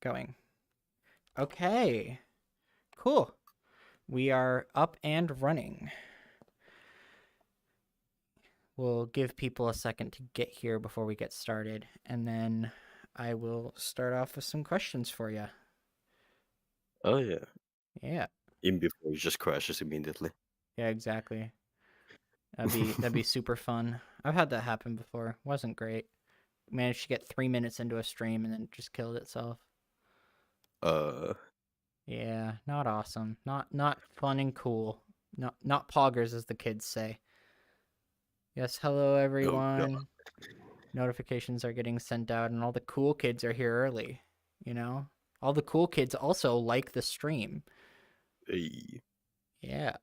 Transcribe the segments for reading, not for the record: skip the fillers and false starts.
going. Okay, cool. We are up and running. We'll give people a second to get here before we get started, and then I will start off with some questions for you. Oh yeah. Yeah, Even before it just crashes immediately. yeah, exactly. That'd be super fun. I've had that happen before. Wasn't great. Managed to get 3 minutes into a stream and then it just killed itself. uh Yeah, not awesome. Not fun and cool. Not poggers as the kids say. Yes, hello oh god. everyone. Notifications are getting sent out and all the cool kids are here early, you know? All the cool kids also like the stream. Eh, Yeah.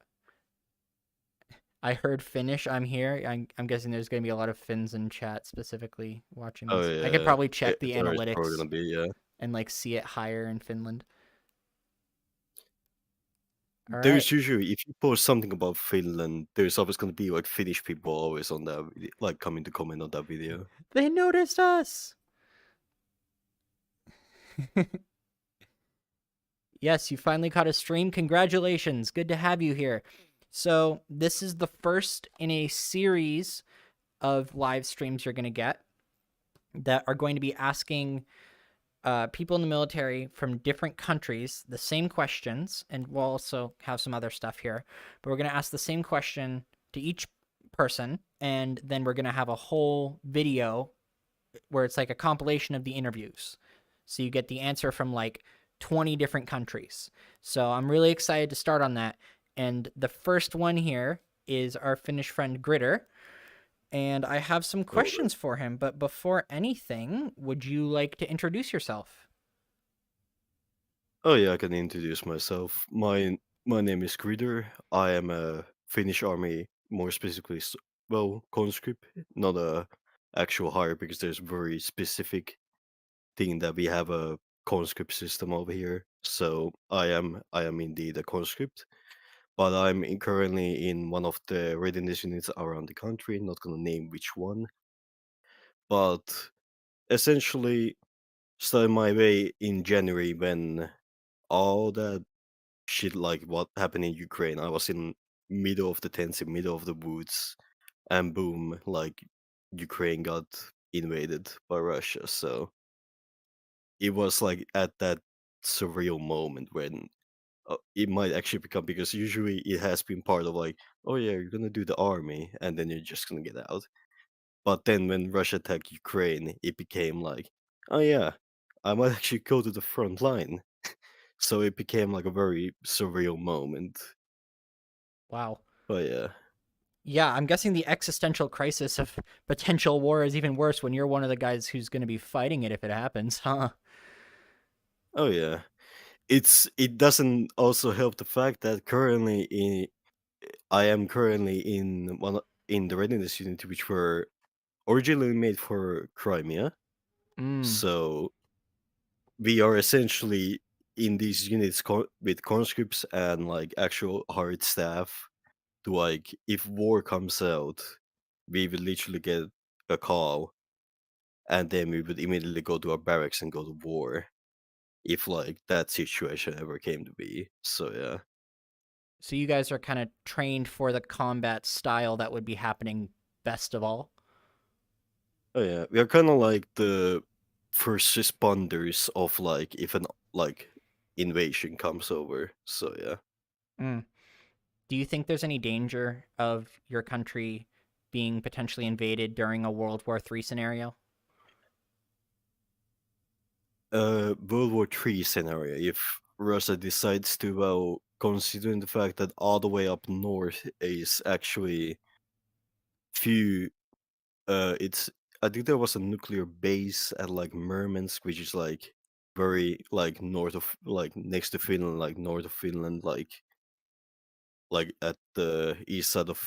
I heard Finnish. I'm here. I'm guessing there's going to be a lot of Finns in chat specifically watching Oh this. I could yeah. probably check the There's probably analytics gonna be, yeah. and like see it higher in Finland. All right. There's usually, if you post something about Finland, there's always gonna be like Finnish people always on that like coming to comment on that video. They noticed us. Yes, you finally caught a stream. Congratulations. Good to have you here. So, this is the first in a series of live streams you're going to get that are going to be asking people in the military from different countries the same questions. And we'll also have some other stuff here. But we're going to ask the same question to each person. And then we're going to have a whole video where it's like a compilation of the interviews. So you get the answer from like 20 different countries. So I'm really excited to start on that. And the first one here is our Finnish friend Gritter. And I have some Oh, questions for him. But before anything, would you like to introduce yourself? oh yeah, I can introduce myself. My name is Grider. I am a Finnish army, more specifically, well, conscript, not a actual hire because there's very specific thing that we have a conscript system over here. So I am indeed a conscript, but currently in one of the readiness units around the country. Not gonna name which one, but essentially started my way in January when all that shit like what happened in Ukraine. I was in middle of the tents, in middle of the woods, and boom, like Ukraine got invaded by Russia. So it was like at that surreal moment when it might actually become, because usually it has been part of like, oh yeah, you're gonna do the army and then you're just gonna get out. But then when Russia attacked Ukraine, it became like, oh yeah, I might actually go to the front line. So it became like a very surreal moment. Wow. But yeah, Yeah, I'm guessing the existential crisis of potential war is even worse when you're one of the guys who's going to be fighting it if it happens, huh? oh yeah, it doesn't also help the fact that I am currently in the readiness unit, which were originally made for Crimea. Mm, So we are essentially in these units with conscripts and like actual hard staff to like, if war comes out, we would literally get a call and then we would immediately go to our barracks and go to war if like that situation ever came to be. So yeah. so you guys are kind of trained for the combat style that would be happening best of all. Oh yeah, we are kind of like the first responders of like if an like invasion comes over. So yeah. Mm. Do you think there's any danger of your country being potentially invaded during a World War III scenario? World War III scenario. If Russia decides to, well, considering the fact that all the way up north is actually few, it's I think there was a nuclear base at like Murmansk, which is like very like north of, like next to Finland, like north of Finland, like at the east side of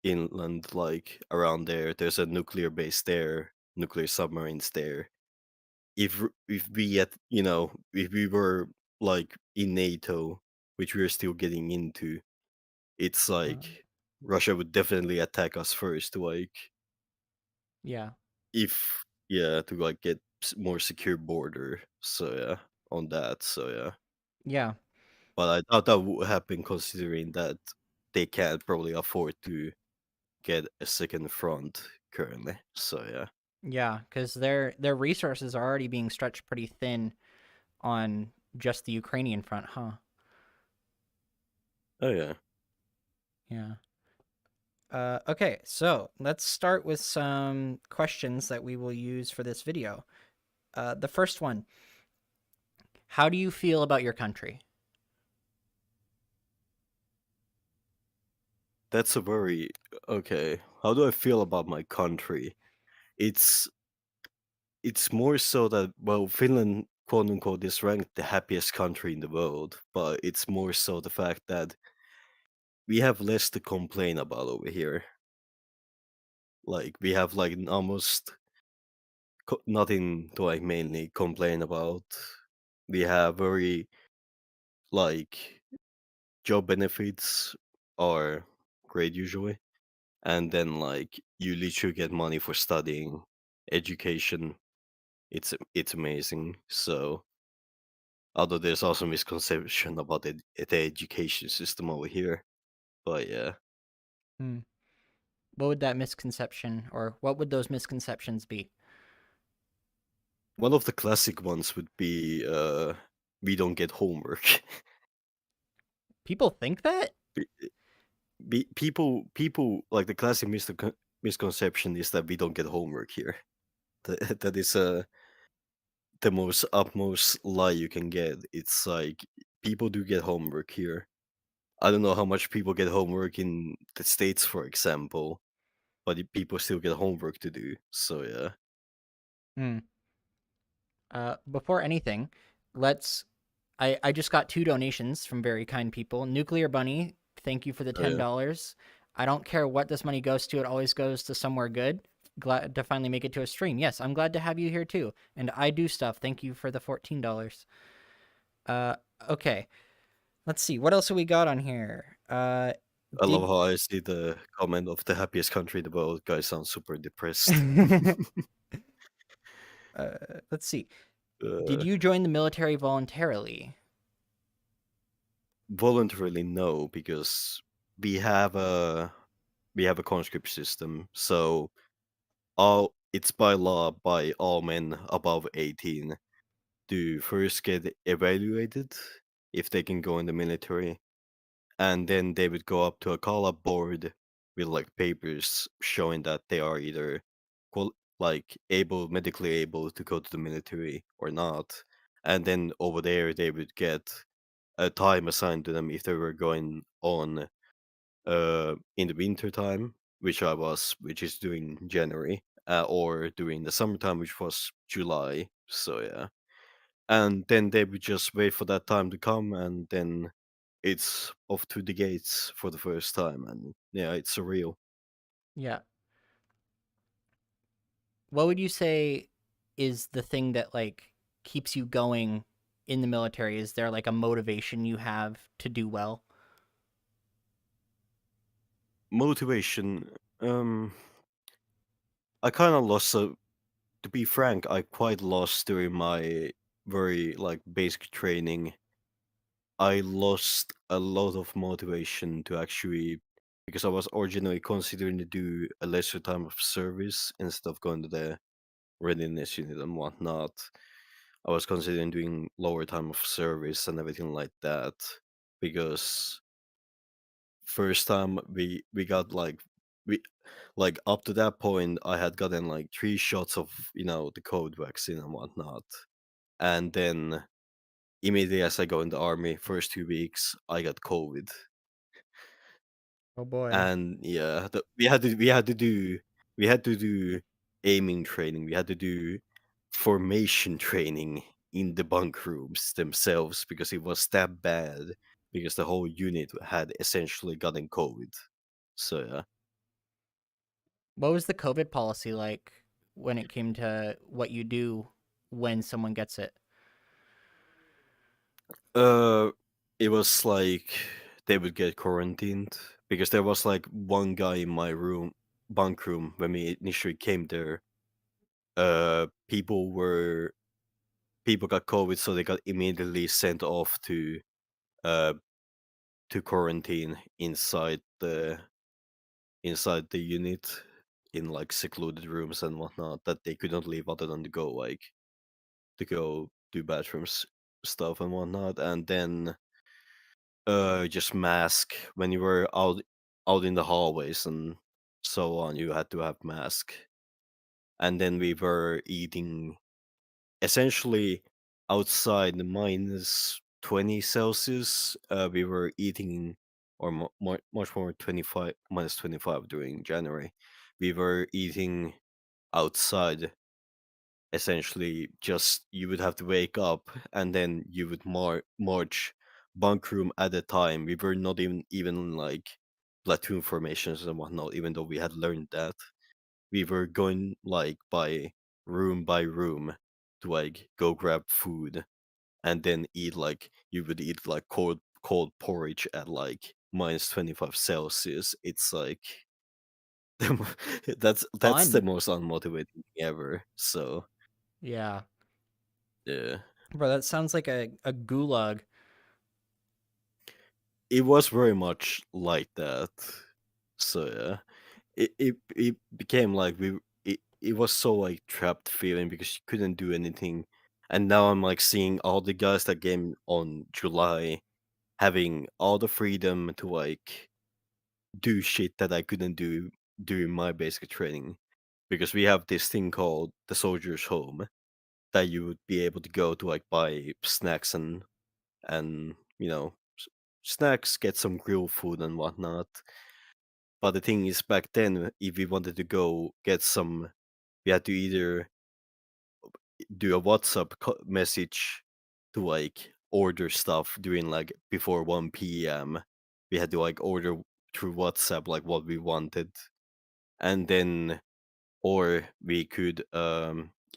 Finland, like around there. There's a nuclear base there, nuclear submarines there. If we at if we were like in NATO, which we're still getting into, it's Uh, like Russia would definitely attack us first to like, yeah. if yeah, to like get more secure border. So yeah. on that. So yeah, Yeah. but I doubt that would happen considering that they can't probably afford to get a second front currently. So yeah. Yeah, because their resources are already being stretched pretty thin on just the Ukrainian front, huh? Oh yeah. Yeah. Okay, so let's start with some questions that we will use for this video. The first one: how do you feel about your country? That's a very okay. How do I feel about my country? It's it's more so that well, Finland quote unquote is ranked the happiest country in the world, but it's more so the fact that we have less to complain about over here. Like we have like almost nothing to like mainly complain about. We have very like job benefits are great usually, and then like you literally get money for studying, education. It's amazing. So although there's also misconception about the education system over here, but yeah, Hmm. What would that misconception, or what would those misconceptions be? one of the classic ones would be we don't get homework. People think that? People like the classic misconception is that we don't get homework here. That is the most utmost lie you can get. It's like people do get homework here. I don't know how much people get homework in the states, for example, but people still get homework to do. So yeah, Hmm. Before anything, let's. I just got two donations from very kind people. Nuclear Bunny, thank you for the oh yeah, $10. I don't care what this money goes to; it always goes to somewhere good. Glad to finally make it to a stream. Yes, I'm glad to have you here too. And I do stuff. Thank you for the $14. Uh, okay. Let's see. What else have we got on here? I love Did how I see the comment of the happiest country in the world. Guys sound super depressed. uh, let's see. Did uh, you join the military voluntarily? Voluntarily, no, because we have a we have a conscript system, so all it's by law by all men above 18 to first get evaluated if they can go in the military, and then they would go up to a call-up board with like papers showing that they are either like medically able to go to the military or not, and then over there they would get a time assigned to them if they were going on in the winter time, which is during January, or during the summertime, which was July. So yeah, and then they would just wait for that time to come, and then it's off to the gates for the first time, and yeah, it's surreal. Yeah. What would you say is the thing that like keeps you going in the military? Is there like a motivation you have to do well? Motivation. I kind of lost. To be frank, I quite lost during my very like basic training. I lost a lot of motivation to actually because I was originally considering to do a lesser time of service instead of going to the readiness unit and whatnot. I was considering doing lower time of service and everything like that because first time we got we like up to that point I had gotten like 3 shots of the COVID vaccine and whatnot, and then immediately as I go in the army, first 2 weeks I got COVID. Oh boy. And yeah, we had to do aiming training. We had to do formation training in the bunk rooms themselves because it was that bad because the whole unit had essentially gotten COVID. So yeah. What was the COVID policy like when it came to what you do when someone gets it? Uh it was like they would get quarantined because there was like one guy in my bunk room when we initially came there. People were people got COVID, so they got immediately sent off uh to quarantine inside the unit in like secluded rooms and whatnot that they couldn't leave other than to go do bathrooms stuff and whatnot, and then just mask when you were out in the hallways and so on. You had to have mask, and then we were eating essentially outside the -20 Celsius. We were eating, or much more 25 -25 during January. We were eating outside. Essentially, just you would have to wake up and then you would march bunk room at a time. We were not even in, like, platoon formations and whatnot, even though we had learned that. We were going like by room to like go grab food and then eat, like you would eat like cold porridge at like -25 Celsius. It's like that's the Fun. most unmotivating thing ever. So Yeah. yeah. Bro, that sounds like a gulag. It was very much like that. So yeah, it became like it was so like trapped feeling because you couldn't do anything, and now I'm like seeing all the guys that came on July having all the freedom to like do shit that I couldn't do during my basic training, because we have this thing called the soldier's home that you would be able to go to like buy snacks and snacks, get some grilled food and whatnot. But the thing is, back then, if we wanted to go get some, we had to either do a WhatsApp message to like order stuff during like before 1 p.m. We had to like order through WhatsApp like what we wanted, and then or we could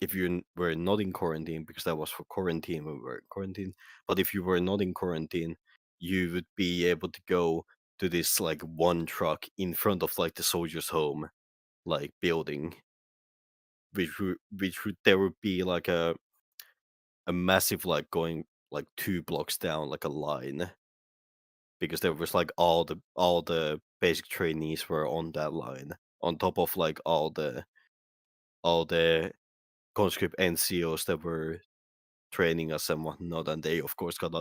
if you were not in quarantine, because that was for quarantine when we were in quarantine, but if you were not in quarantine, you would be able to go to this like one truck in front of like the soldier's home like building, which would there would be like a massive like going like 2 blocks down like a line, because there was like all the basic trainees were on that line, on top of like all the conscript NCOs that were training us and whatnot, and they of course got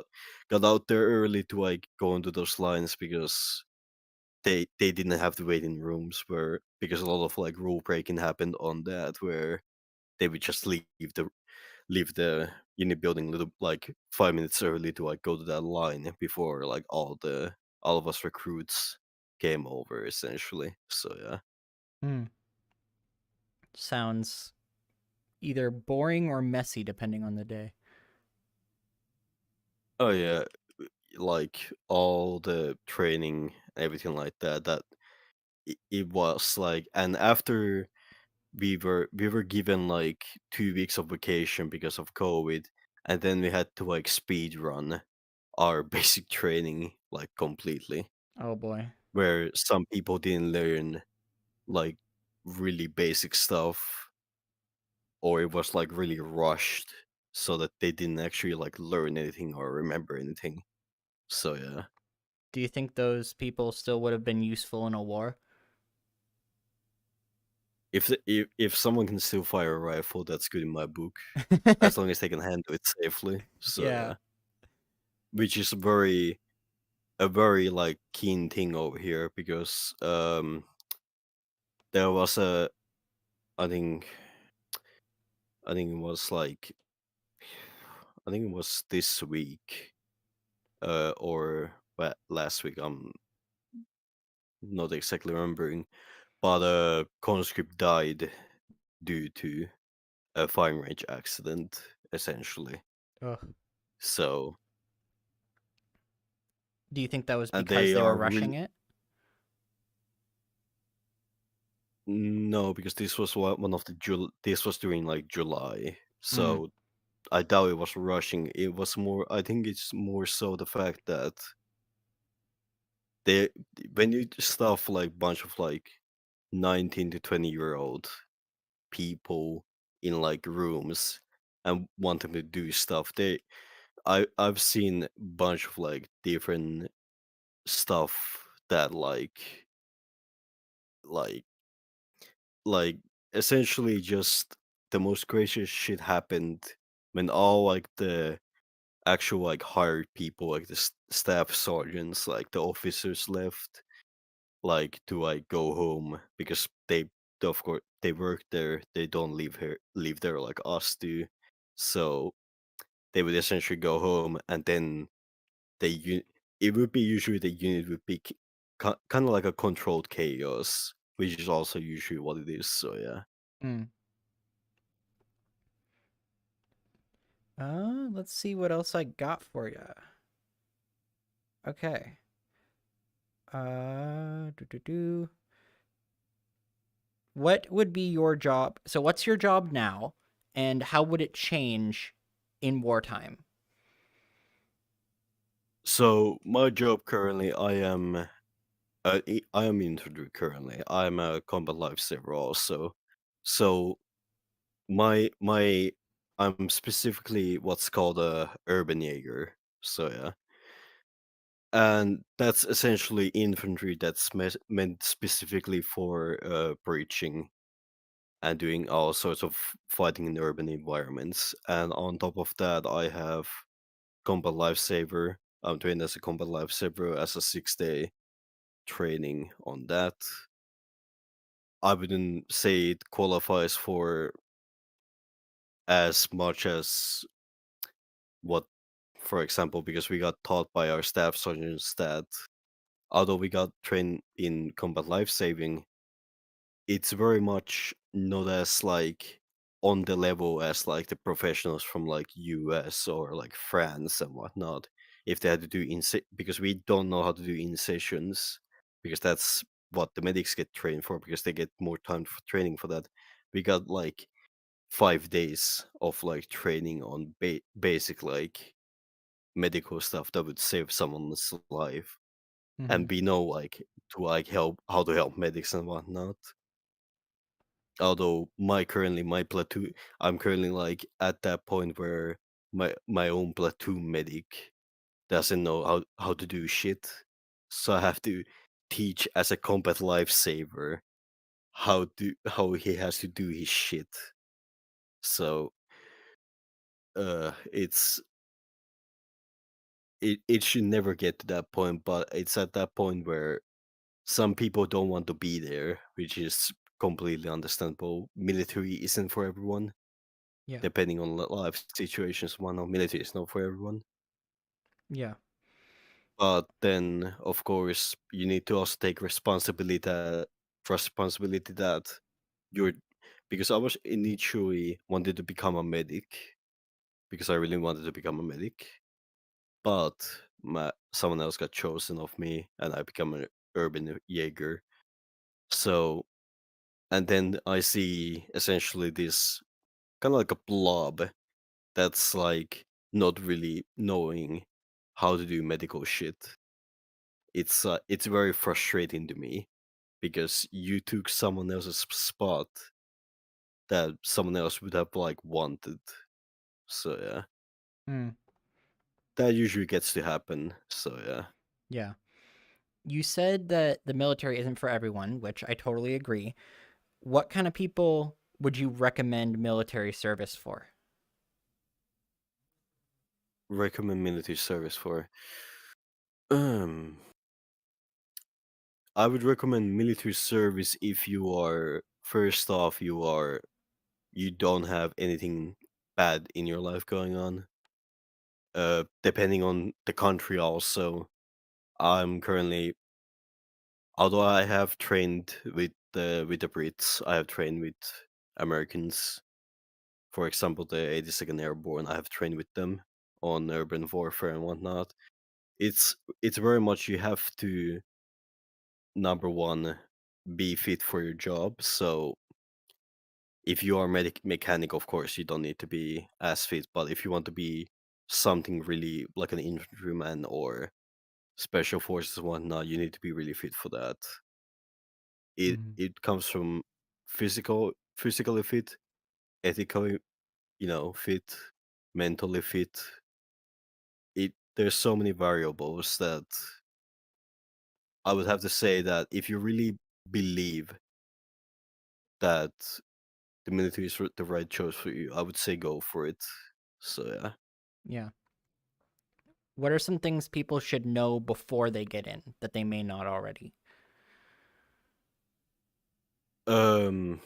out there early to like go into those lines because they didn't have to wait in rooms, where because a lot of like rule breaking happened on that, where they would just leave the unit building little like 5 minutes early to like go to that line before like all of us recruits came over essentially. So yeah. Hmm. Sounds either boring or messy depending on the day. Oh yeah, like all the training, everything like that. It was like, and after we were given like 2 weeks of vacation because of COVID, and then we had to like speed run our basic training like completely, Oh boy. where some people didn't learn like really basic stuff, or it was like really rushed so that they didn't actually like learn anything or remember anything. So yeah. Do you think those people still would have been useful in a war? If someone can still fire a rifle, that's good in my book, as long as they can handle it safely. So Yeah. yeah, which is a very like keen thing over here, because there was I think I think it was like I think it was this week, or last week. I'm not exactly remembering, but a conscript died due to a firing range accident, essentially. Ugh. So, Do you think that was and because they they were are rushing really it? no, because this was one of the this was during like July, Mm. so I doubt it was rushing. It was more. I think it's more so the fact that they when you stuff like bunch of like 19 to 20-year-old people in like rooms, and want them to do stuff. I've seen a bunch of like different stuff that like like essentially just the most gracious shit happened when all like the actual like hired people, like the staff sergeants, like the officers left, like to like go home because of course they work there, they don't live there like us do. So they would essentially go home, and then it would be usually the unit would be kind of like a controlled chaos, which is also usually what it is. So yeah. Mm. Let's see what else I got for you. Okay. Do. What would be your job? So, what's your job now, and how would it change in wartime? So my job currently, I am infantry currently. I'm a combat lifesaver also. So my I'm specifically what's called a urban Jaeger. So yeah, and that's essentially infantry that's meant specifically for breaching and doing all sorts of fighting in urban environments. And on top of that, I have combat lifesaver. I'm trained as a combat lifesaver as a 6 day training on that. I wouldn't say it qualifies for as much as what, for example, because we got taught by our staff sergeants that although we got trained in combat life saving, it's very much not as like on the level as like the professionals from like US or like France and whatnot. If they had to do because we don't know how to do in sessions, because that's what the medics get trained for, because they get more time for training for that. We got like 5 days of like training on basic like medical stuff that would save someone's life, Mm-hmm. and we know like to like help how to help medics and whatnot. Although my platoon, I'm currently like at that point where my own platoon medic doesn't know how to do shit, so I have to teach as a combat lifesaver how he has to do his shit. So it's it should never get to that point, but it's at that point where some people don't want to be there, which is completely understandable. Military isn't for everyone, Yeah. depending on life situations. One of military is not for everyone. Yeah. But then, of course, you need to also take responsibility that you're, because I was initially wanted to become a medic because I really wanted to become a medic, but someone else got chosen of me, and I become an urban Jaeger. So, and then I see essentially this kind of like a blob that's like not really knowing how to do medical shit. It's very frustrating to me because you took someone else's spot that someone else would have like wanted. So yeah, Mm. that usually gets to happen. So yeah. Yeah. You said that the military isn't for everyone, which I totally agree. What kind of people would you recommend military service for? Recommend military service for. Um, I would recommend military service if you are, first off, you don't have anything bad in your life going on. Depending on the country also. I'm currently, although I have trained with the Brits, I have trained with Americans. For example, the 82nd Airborne, I have trained with them on urban warfare and whatnot. It's very much you have to, number one, be fit for your job. So if you are mechanic, of course, you don't need to be as fit. But if you want to be something really like an infantryman or special forces and whatnot, you need to be really fit for that. It Mhm. it comes from physically fit, ethically fit, mentally fit. There's so many variables that I would have to say that if you really believe that the military is the right choice for you, I would say go for it. So yeah. Yeah. What are some things people should know before they get in that they may not already? Um,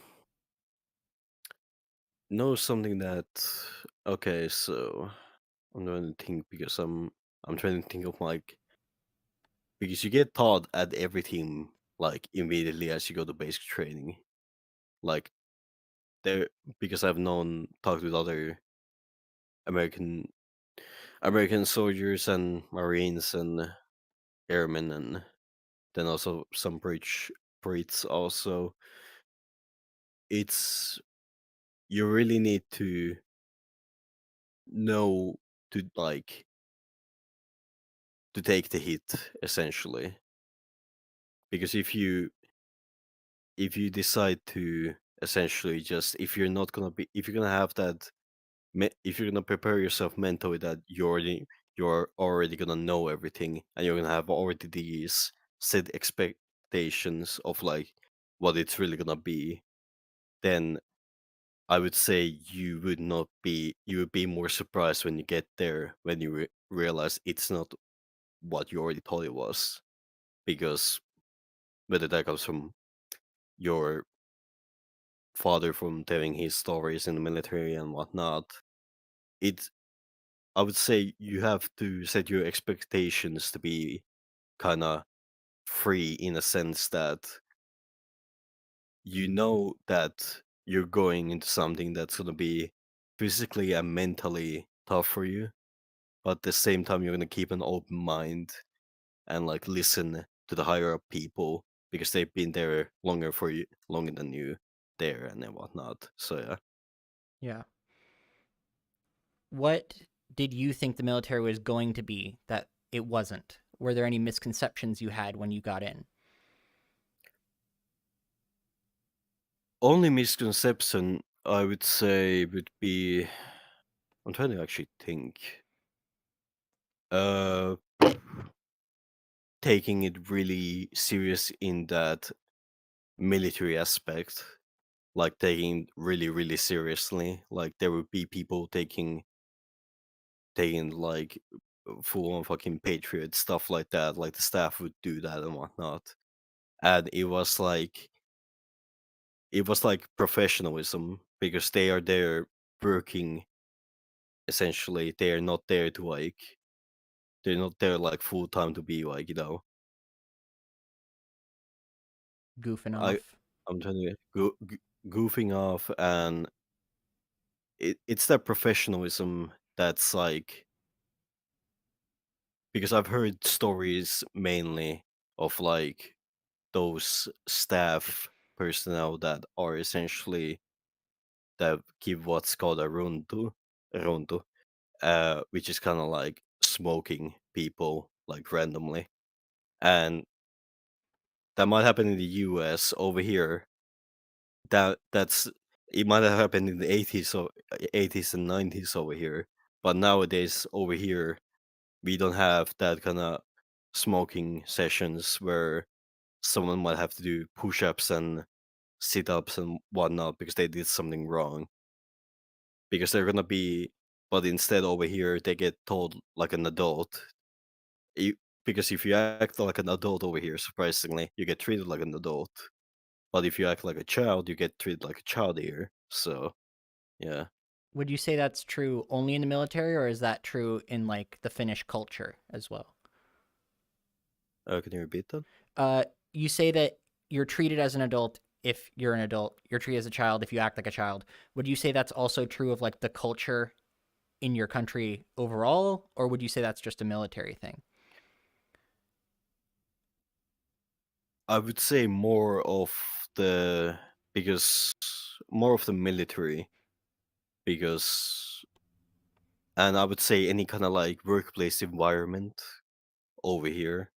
know something that okay, so I'm trying to think because I'm trying to think of like because you get taught at everything like immediately as you go to basic training. Like there because I've known talked with other American American soldiers and Marines and airmen and then also some Brits also. It's you really need to know to like to take the hit essentially because if you decide to essentially just if you're gonna have that if you're gonna prepare yourself mentally that you're already gonna know everything and you're gonna have already these set expectations of like what it's really gonna be, then I would say you would be more surprised when you get there when you realize it's not what you already thought it was because whether that comes from your father from telling his stories in the military and whatnot, it I would say you have to set your expectations to be kind of free in a sense that you know that you're going into something that's going to be physically and mentally tough for you, but at the same time you're going to keep an open mind and like listen to the higher up people because they've been there longer than you there and then whatnot. So yeah. Yeah. What did you think the military was going to be that it wasn't? Were there any misconceptions you had when you got in? Only misconception I would say would be I'm trying to actually think. Uh, taking it really serious in that military aspect, like taking it really, really seriously. Like there would be people taking like full on fucking patriot stuff like that. Like the staff would do that and whatnot. And it was like professionalism because they are there working essentially. They are not there to like they're not there like full time to be like, Goofing I off? I'm trying to goofing off, and it's that professionalism that's like because I've heard stories mainly of like those staff personnel that are essentially that give what's called a rondo, which is kind of like smoking people like randomly, and that might happen in the U.S. over here. That's it might have happened in the 80s or 80s and 90s over here, but nowadays over here we don't have that kind of smoking sessions where someone might have to do push-ups and sit-ups and whatnot because they did something wrong because they're gonna be but instead over here they get told like an adult you, because if you act like an adult over here surprisingly you get treated like an adult, but if you act like a child you get treated like a child here. So yeah. Would you say that's true only in the military, or is that true in like the Finnish culture as well? Can you repeat that? Uh, you say that you're treated as an adult if you're an adult. You're treated as a child if you act like a child. Would you say that's also true of like the culture in your country overall, or would you say that's just a military thing? I would say more of the because more of the military because and I would say any kind of like workplace environment over here.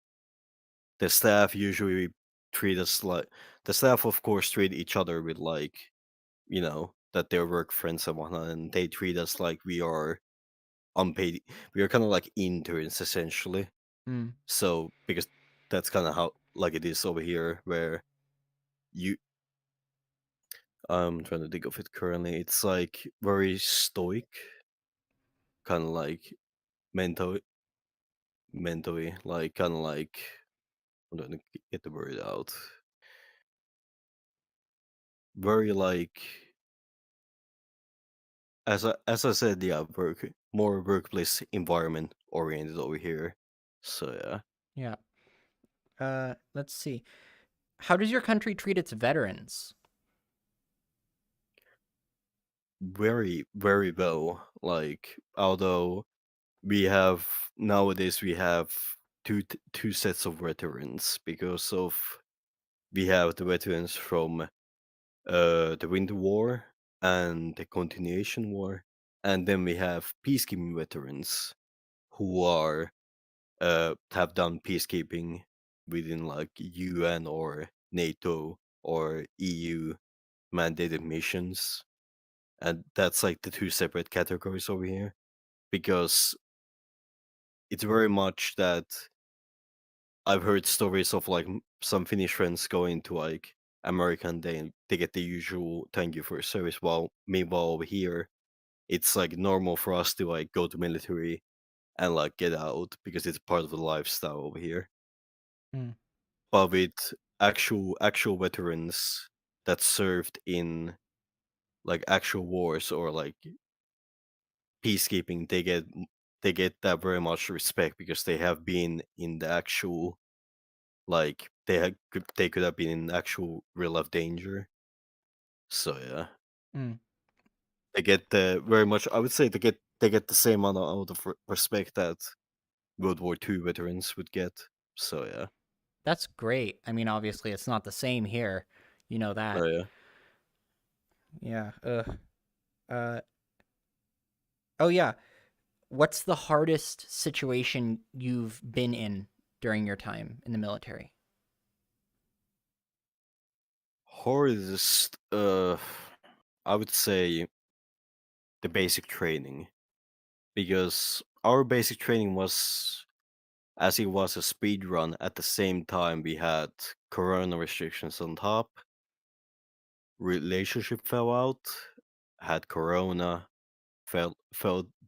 The staff usually treat us like the staff of course treat each other with like, that they're work friends and whatnot, and they treat us like we are unpaid. We are kind of like interns essentially. Mm, So because that's kind of how like it is over here, where you I'm trying to think of it currently. It's like very stoic, kind of like mentally, mentally, like kind of like I'm trying to get the word out. Very like as I said, yeah, more workplace environment oriented over here. So yeah, yeah. Let's see. How does your country treat its veterans? very well. Like although we have nowadays we have two sets of veterans because of we have the veterans from the Winter War and the Continuation War, and then we have peacekeeping veterans who are have done peacekeeping within like UN or NATO or EU mandated missions, and that's like the two separate categories over here because it's very much that I've heard stories of like some Finnish friends going to like America and they get the usual thank you for your service. While meanwhile over here, it's like normal for us to like go to military and like get out because it's part of the lifestyle over here. Mm, But with actual veterans that served in like actual wars or like peacekeeping, they get that very much respect because they have been in the actual like they could have been in actual real life danger. So yeah, mm. they get the very much. I would say they get the same amount of respect that World War II veterans would get. So yeah, That's great. I mean, obviously, it's not the same here. You know that. oh yeah. Yeah. Uh. Oh yeah. What's the hardest situation you've been in during your time in the military? Hardest, I would say the basic training because our basic training was as it was a speed run. At the same time, we had Corona restrictions on top. Relationship fell out. Had Corona. Felt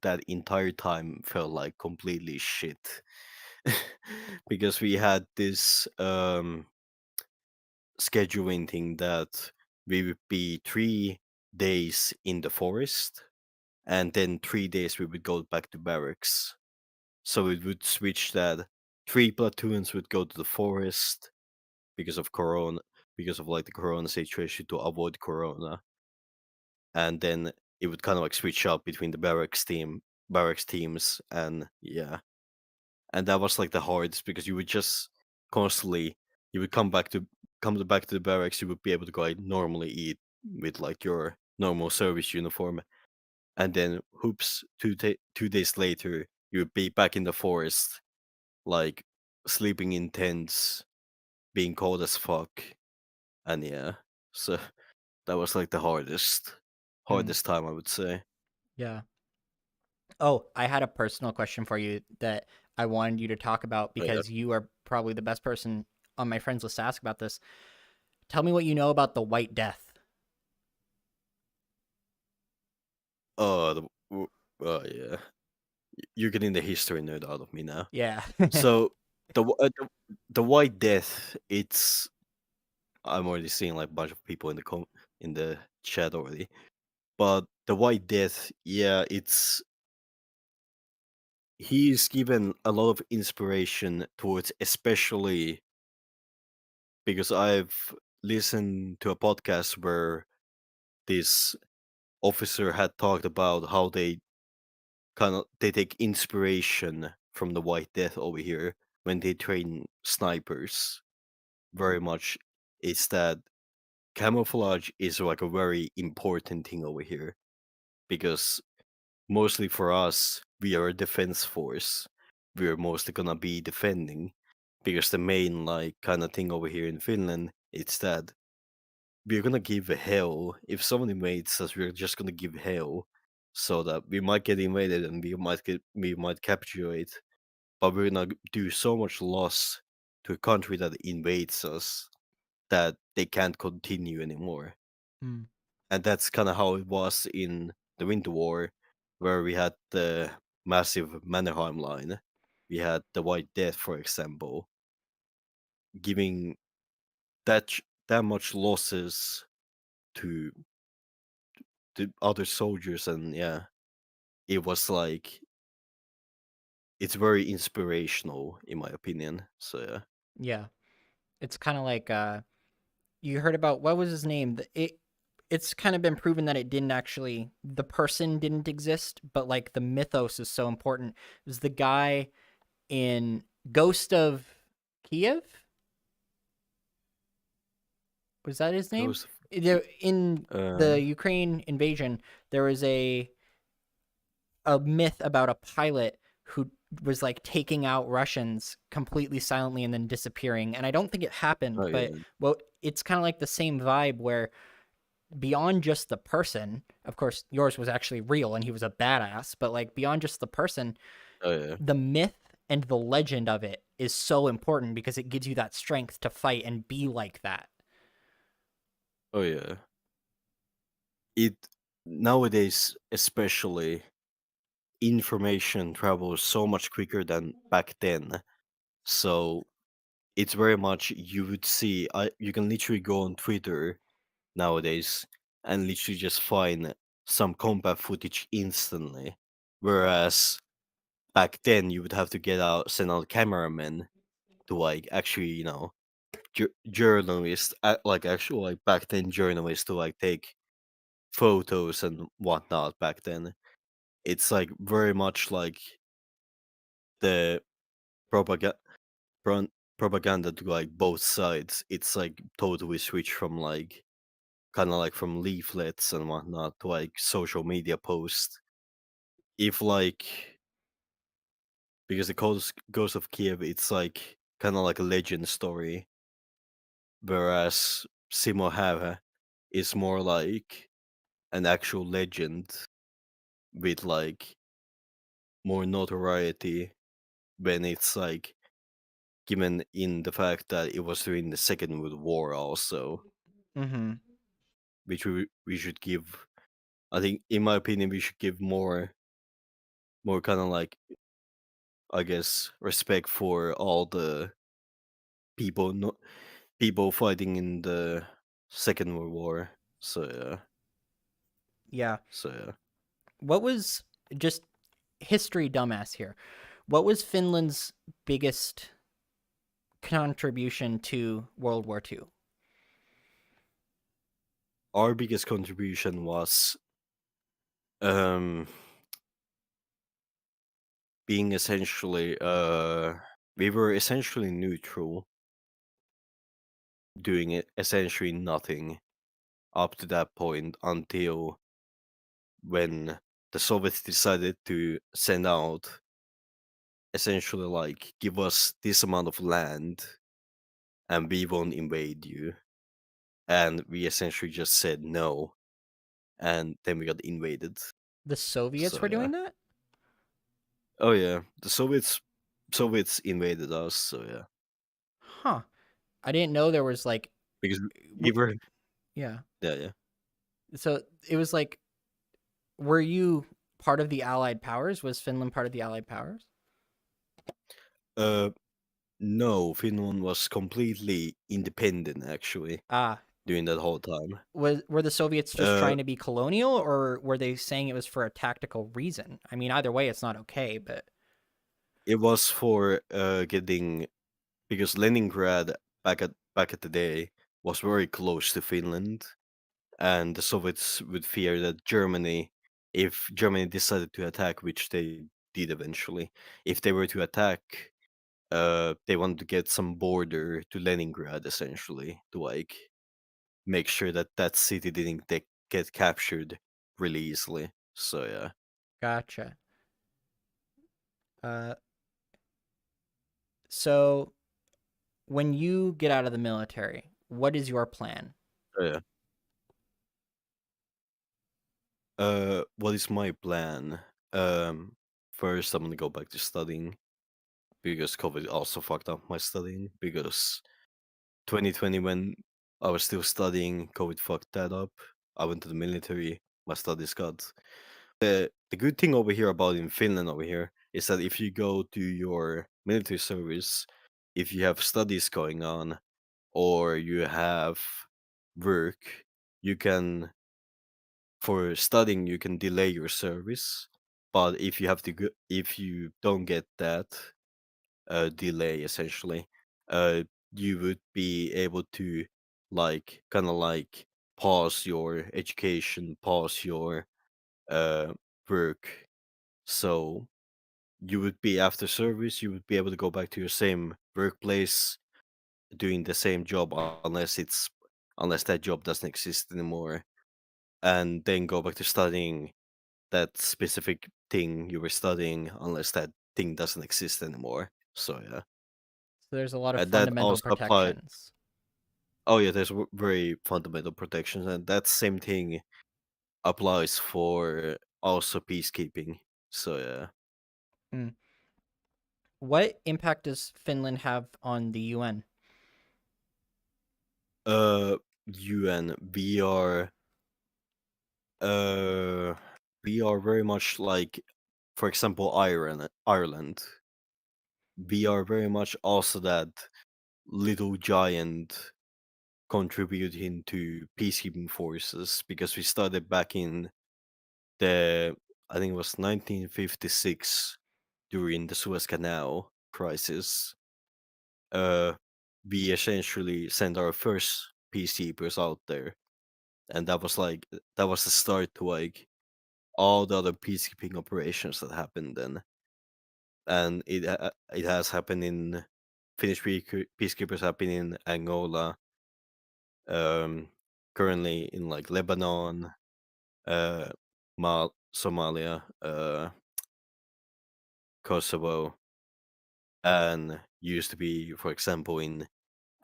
that entire time felt like completely shit because we had this scheduling thing that we would be 3 days in the forest and then 3 days we would go back to barracks. So it would switch that 3 platoons would go to the forest because of corona, because of like the corona situation to avoid corona, and then it would kind of like switch up between the barracks teams, and yeah, and that was like the hardest because you would just constantly you would back to the barracks. You would be able to go like normally eat with like your normal service uniform, and then hoops 2 days later you would be back in the forest, like sleeping in tents, being cold as fuck, and yeah, so that was like the Mm, hardest time I would say. yeah. Oh, I had a personal question for you that I wanted you to talk about Oh, yeah. because you are probably the best person on my friends list to ask about this. Tell me what you know about the White Death. Oh, yeah. You're getting the history nerd out of me now. Yeah. So the White Death, it's I'm already seeing like a bunch of people in in the chat already. But the White Death, yeah, it's he's given a lot of inspiration towards, especially because I've listened to a podcast where this officer had talked about how they take inspiration from the White Death over here when they train snipers. Very much, it's that camouflage is like a very important thing over here because mostly for us, we are a defense force. We are mostly gonna be defending because the main like kind of thing over here in Finland it's that we're gonna give hell. If someone invades us, we're just gonna give hell, so that we might get invaded and we might capitulate, but we're gonna do so much loss to a country that invades us that they can't continue anymore. Mm. And that's kind of how it was in the Winter War, where we had the massive Mannerheim line. We had the White Death, for example, giving that much losses to the other soldiers, and yeah, it was like it's very inspirational in my opinion. So yeah, Yeah. It's kind of like you heard about what was his name? It's kind of been proven that it didn't actually the person didn't exist, but like the mythos is so important. It was the guy in Ghost of Kiev? Was that his name? Ghost In of the Ukraine invasion, there was a myth about a pilot who was like taking out Russians completely silently and then disappearing. And I don't think it happened, oh but yeah, well, it's kind of like the same vibe where beyond just the person, of course, yours was actually real and he was a badass, but like beyond just the person, oh yeah, the myth and the legend of it is so important because it gives you that strength to fight and be like that. oh yeah. It nowadays especially information travels so much quicker than back then. So it's very much you would see. You can literally go on Twitter nowadays and literally just find some combat footage instantly. Whereas back then you would have to send out cameramen to like actually, journalists, like actual like back then journalists to like take photos and whatnot. Back then, it's like very much like the propaganda propaganda to like both sides. It's like totally switched from like kind of like from leaflets and whatnot to like social media posts. If like because the Ghost of Kiev, it's like kind of like a legend story, whereas Simo is more like an actual legend with like more notoriety when it's like given in the fact that it was during the Second World War also, Mm-hmm. which we should give. I think, in my opinion, we should give more kind of like I guess respect for all the people no, people fighting in the Second World War. So yeah, Yeah. so yeah. What was just history dumbass here? What was Finland's biggest contribution to World War II? Our biggest contribution was um being essentially we were essentially neutral, doing it essentially nothing up to that point until when the Soviets decided to send out essentially like give us this amount of land and we won't invade you. And we essentially just said no, and then we got invaded. The Soviets So were yeah. doing that? Oh yeah, the Soviets invaded us. So yeah, Huh. I didn't know there was like because we were yeah. yeah yeah. So it was like were you part of the Allied powers? Was Finland part of the Allied powers? Uh, no, Finland was completely independent actually Ah, during that whole time. were the Soviets just Uh, trying to be colonial or were they saying it was for a tactical reason? I mean, either way it's not okay, but it was for getting because Leningrad back at the day was very close to Finland, and the Soviets would fear that if Germany decided to attack, which they did eventually, if they were to attack, they wanted to get some border to Leningrad essentially to like make sure that that city didn't get captured really easily. So yeah, gotcha. Uh so when you get out of the military, what is your plan? so, yeah. What is my plan? Um, First I'm gonna go back to studying because COVID also fucked up my studying because 2020 when I was still studying, COVID fucked that up. I went to the military. My studies got the good thing over here about in Finland over here is that if you go to your military service, if you have studies going on or you have work, you can for studying you can delay your service. But if you have to go, if you don't get that delay essentially, uh, you would be able to like kind of like pause your education, pause your uh work. So you would be after service, you would be able to go back to your same workplace doing the same job unless that job doesn't exist anymore, and then go back to studying that specific thing you were studying unless that thing doesn't exist anymore. So yeah, So there's a lot of and that fundamental also apply. protections. Oh yeah, there's very fundamental protections, and that same thing applies for also peacekeeping. So yeah, Mm. What impact does Finland have on the UN? uh, UN, uh, we are very much like, for example, Ireland. We are very much also that little giant contributing to peacekeeping forces because we started back in the I think it was 1956 during the Suez Canal crisis. Uh, we essentially sent our first peacekeepers out there, and that was the start to like all the other peacekeeping operations that happened then, and it has happened in peacekeepers have been in Angola, um, currently in like Lebanon, uh, Somalia, Kosovo, and used to be, for example, in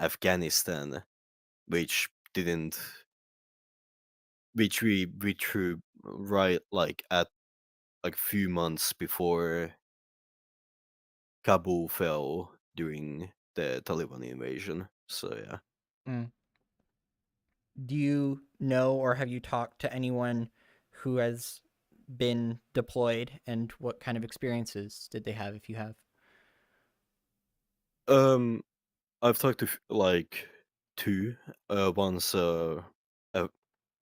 Afghanistan, which didn't, which we withdrew right like at like few months before Kabul fell during the Taliban invasion. So yeah. Mm. Do you know or have you talked to anyone who has been deployed, and what kind of experiences did they have if you have? Um, I've talked to like two. Once a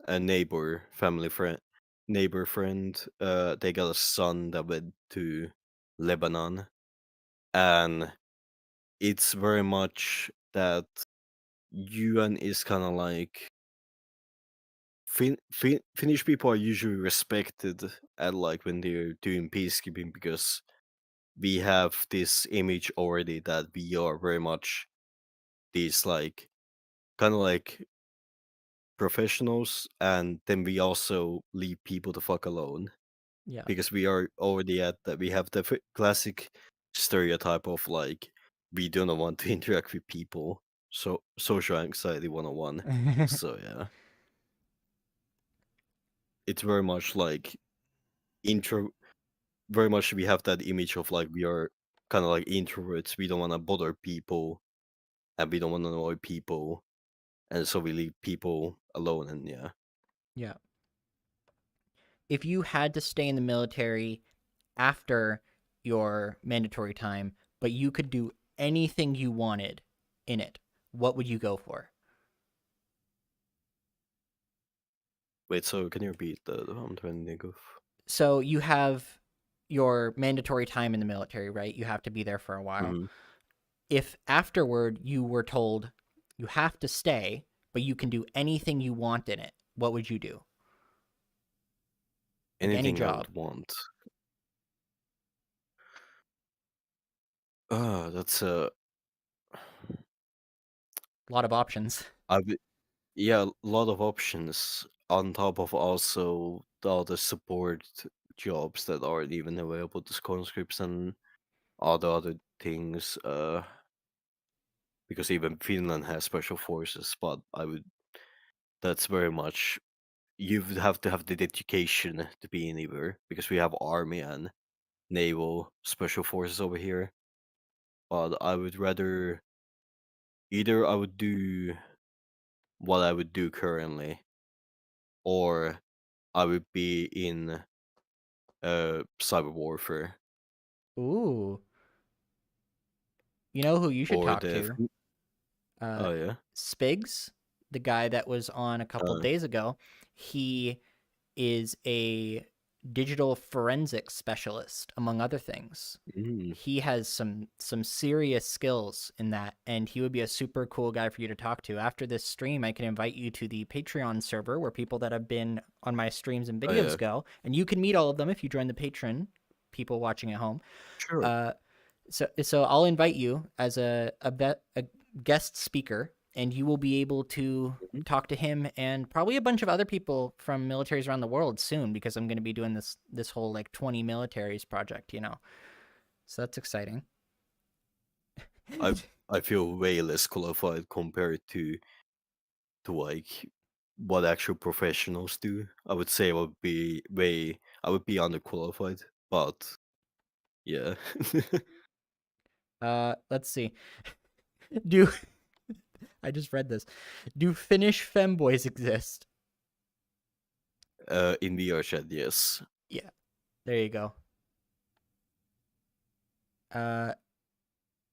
a neighbor friend. They got a son that went to Lebanon, and it's very much that UN is kind of like Finnish people are usually respected at like when they're doing peacekeeping because we have this image already that we are very much these like kind of like professionals, and then we also leave people the fuck alone Yeah. because we are already at that. We have the classic stereotype of like we do not want to interact with people, so social anxiety 101. So yeah, it's very much like intro. Very much we have that image of like we are kind of like introverts. We don't want to bother people, and we don't want to annoy people, and so we leave people alone. And yeah, Yeah. If you had to stay in the military after your mandatory time, but you could do anything you wanted in it, what would you go for? wait. So can you repeat I'm trying to think of. So you have your mandatory time in the military, right? You have to be there for a while. Mhm. If afterward you were told you have to stay, but you can do anything you want in it, what would you do? Like any Anything I job, would want. That's a lot of options. I would, yeah, a lot of options on top of also the other support jobs that aren't even available to conscripts and all the other things. Because even Finland has special forces, but I would. That's very much. you would have to have the dedication to be in either because we have army and naval special forces over here. But I would rather either I would do what I would do currently, or I would be in cyber warfare Ooh, you know who you should or talk the. to? Uh, Oh yeah. Spigs, the guy that was on a couple Uh, days ago. He is a digital forensics specialist, among other things. mm, He has some serious skills in that, and he would be a super cool guy for you to talk to. After this stream, I can invite you to the Patreon server where people that have been on my streams and oh yeah. videos go, and you can meet all of them if you join the patron. People watching at home. Sure. Uh, so I'll invite you as a guest speaker, and you will be able to Mhm. talk to him and probably a bunch of other people from militaries around the world soon because I'm going to be doing this whole like 20 militaries project, you know. So that's exciting. I I feel way less qualified compared to like what actual professionals do. I would say I would be underqualified, but yeah. Let's see. Do I just read this? Do Finnish femboys exist? In VRChat, yes. Yeah, there you go. Uh,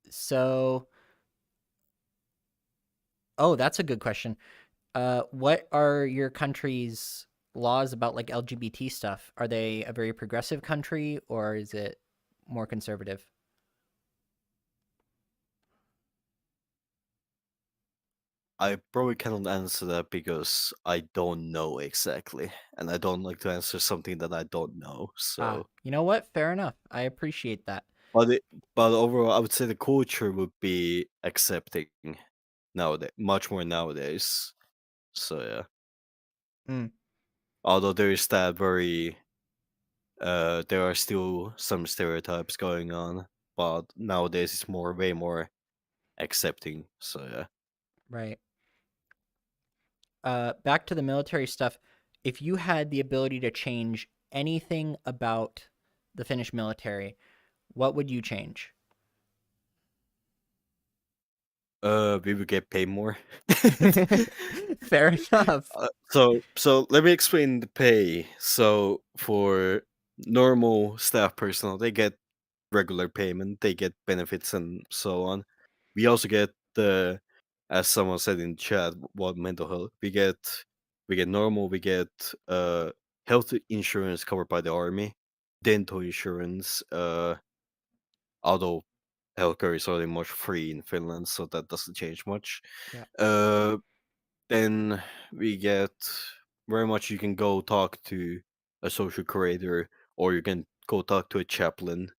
so oh, that's a good question. What are your country's laws about like LGBT stuff? Are they a very progressive country or is it more conservative? I probably cannot answer that because I don't know exactly, and I don't like to answer something that I don't know. Ah, So, you know what? Fair enough. I appreciate that. but but overall, I would say the culture would be accepting nowadays, much more nowadays. So yeah, Mm, although there is that very, there are still some stereotypes going on, but nowadays it's way more accepting. So yeah. right. Back to the military stuff. If you had the ability to change anything about the Finnish military, what would you change? We would get paid more. Fair enough. So let me explain the pay. So for normal staff personnel, they get regular payment, they get benefits and so on. We also get the, as someone said in chat, what mental health we get normal, we get health insurance covered by the army, dental insurance, although healthcare is already much free in Finland, so that doesn't change much. Yeah. Uh, then we get very much you can go talk to a social curator or you can go talk to a chaplain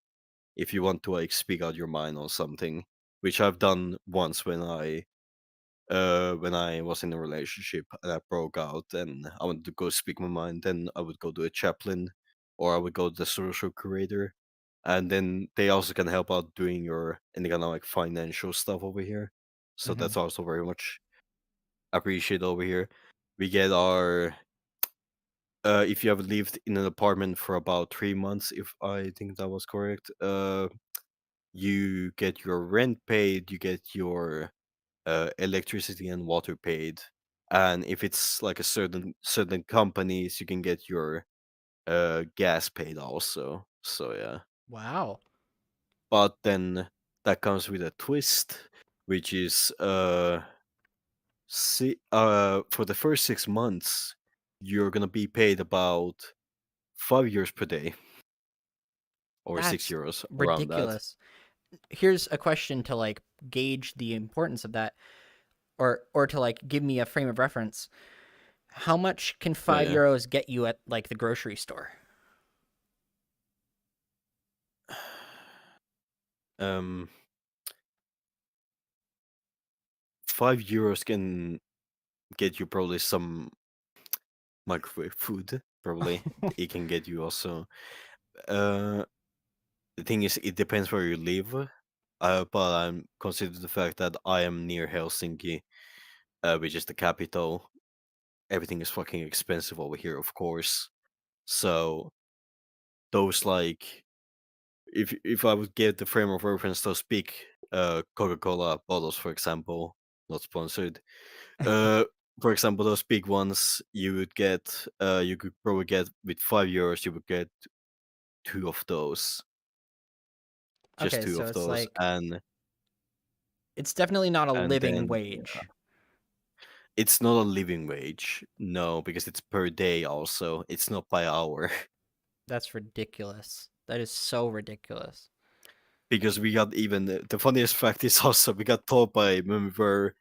if you want to like speak out your mind on something, which I've done once when I was in a relationship and I broke out and I wanted to go speak my mind. Then I would go to a chaplain or I would go to the social curator, and then they also can help out doing your any kind of like financial stuff over here. So Hmm. that's also very much appreciated over here. We get our if you have lived in an apartment for about 3 months, if I think that was correct, you get your rent paid, you get your electricity and water paid, and if it's like a certain companies, you can get your gas paid also. So yeah, Wow. but then that comes with a twist, which is for the first 6 months, you're gonna be paid about 5 euros per day or six That's euros around that. ridiculous. Here's a question to like gauge the importance of that or to like give me a frame of reference. How much can Oh 5 yeah. euros get you at like the grocery store? um 5 euros can get you probably some microwave food. Probably it can get you also. Uh, the thing is, it depends where you live. But I'm considering the fact that I am near Helsinki, which is the capital. everything is fucking expensive over here, of course. So those like if I would get the frame of reference, those big Coca-Cola bottles, for example, not sponsored. Uh, for example, those big ones you would get, you could probably get with €5, you would get two of those, just Okay, two so of it's those, like and it's definitely not a living then yeah, wage. it's not a living wage, no, because it's per day. Also, it's not by hour. That's ridiculous. That is so ridiculous. Because we got even the funniest fact is also we got told by when we were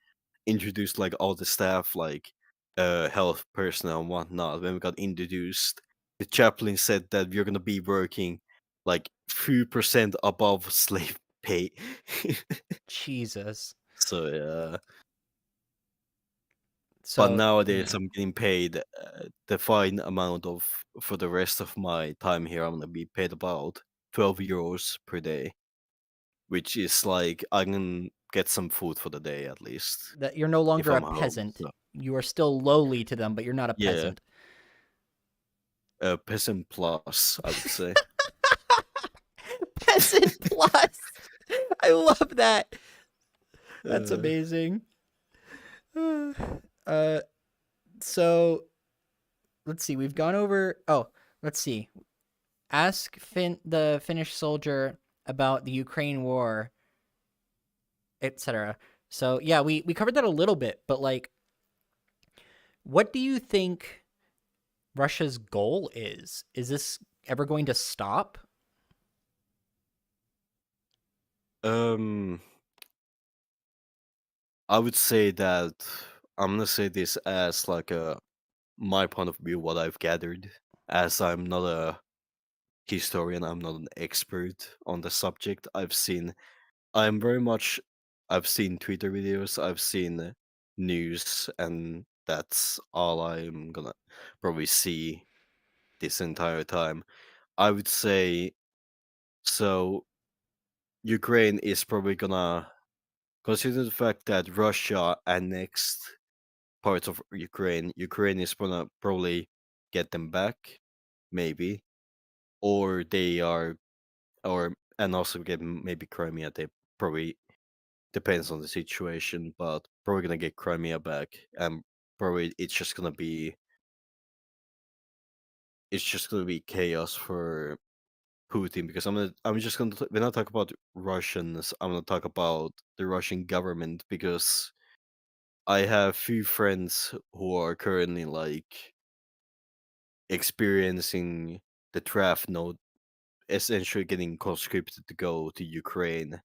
introduced, like all the staff, like health personnel and whatnot. When we got introduced, the chaplain said that we're gonna be working like 3% above slave pay. Jesus. So yeah, but So nowadays yeah. I'm getting paid the fine amount of for the rest of my time here. I'm gonna be paid about €12 per day, which is like I can get some food for the day at least That you're no if longer a I'm home. peasant. So You are still lowly to them, but you're not a yeah, peasant. peasant plus, I would say. Peasant plus. I love that. That's Uh, amazing. uh so let's see. We've gone over let's see. Ask the Finnish soldier about the Ukraine war, etc. So yeah, we covered that a little bit, but like what do you think Russia's goal is? Is this ever going to stop? um, I would say that I'm gonna say this as like a my point of view, what I've gathered, as I'm not a historian, I'm not an expert on the subject. I'm very much, I've seen Twitter videos, I've seen news, and that's all I'm gonna probably see this entire time. I would say so. Ukraine is probably gonna consider the fact that Russia annexed parts of Ukraine. Ukraine is gonna probably get them back, maybe, or they are, or and also get maybe Crimea. They probably depends on the situation, but probably gonna get Crimea back, and probably it's just gonna be chaos for Putin because I'm just gonna when I talk about Russians, I'm gonna talk about the Russian government because I have few friends who are currently like experiencing the draft node, essentially getting conscripted to go to Ukraine.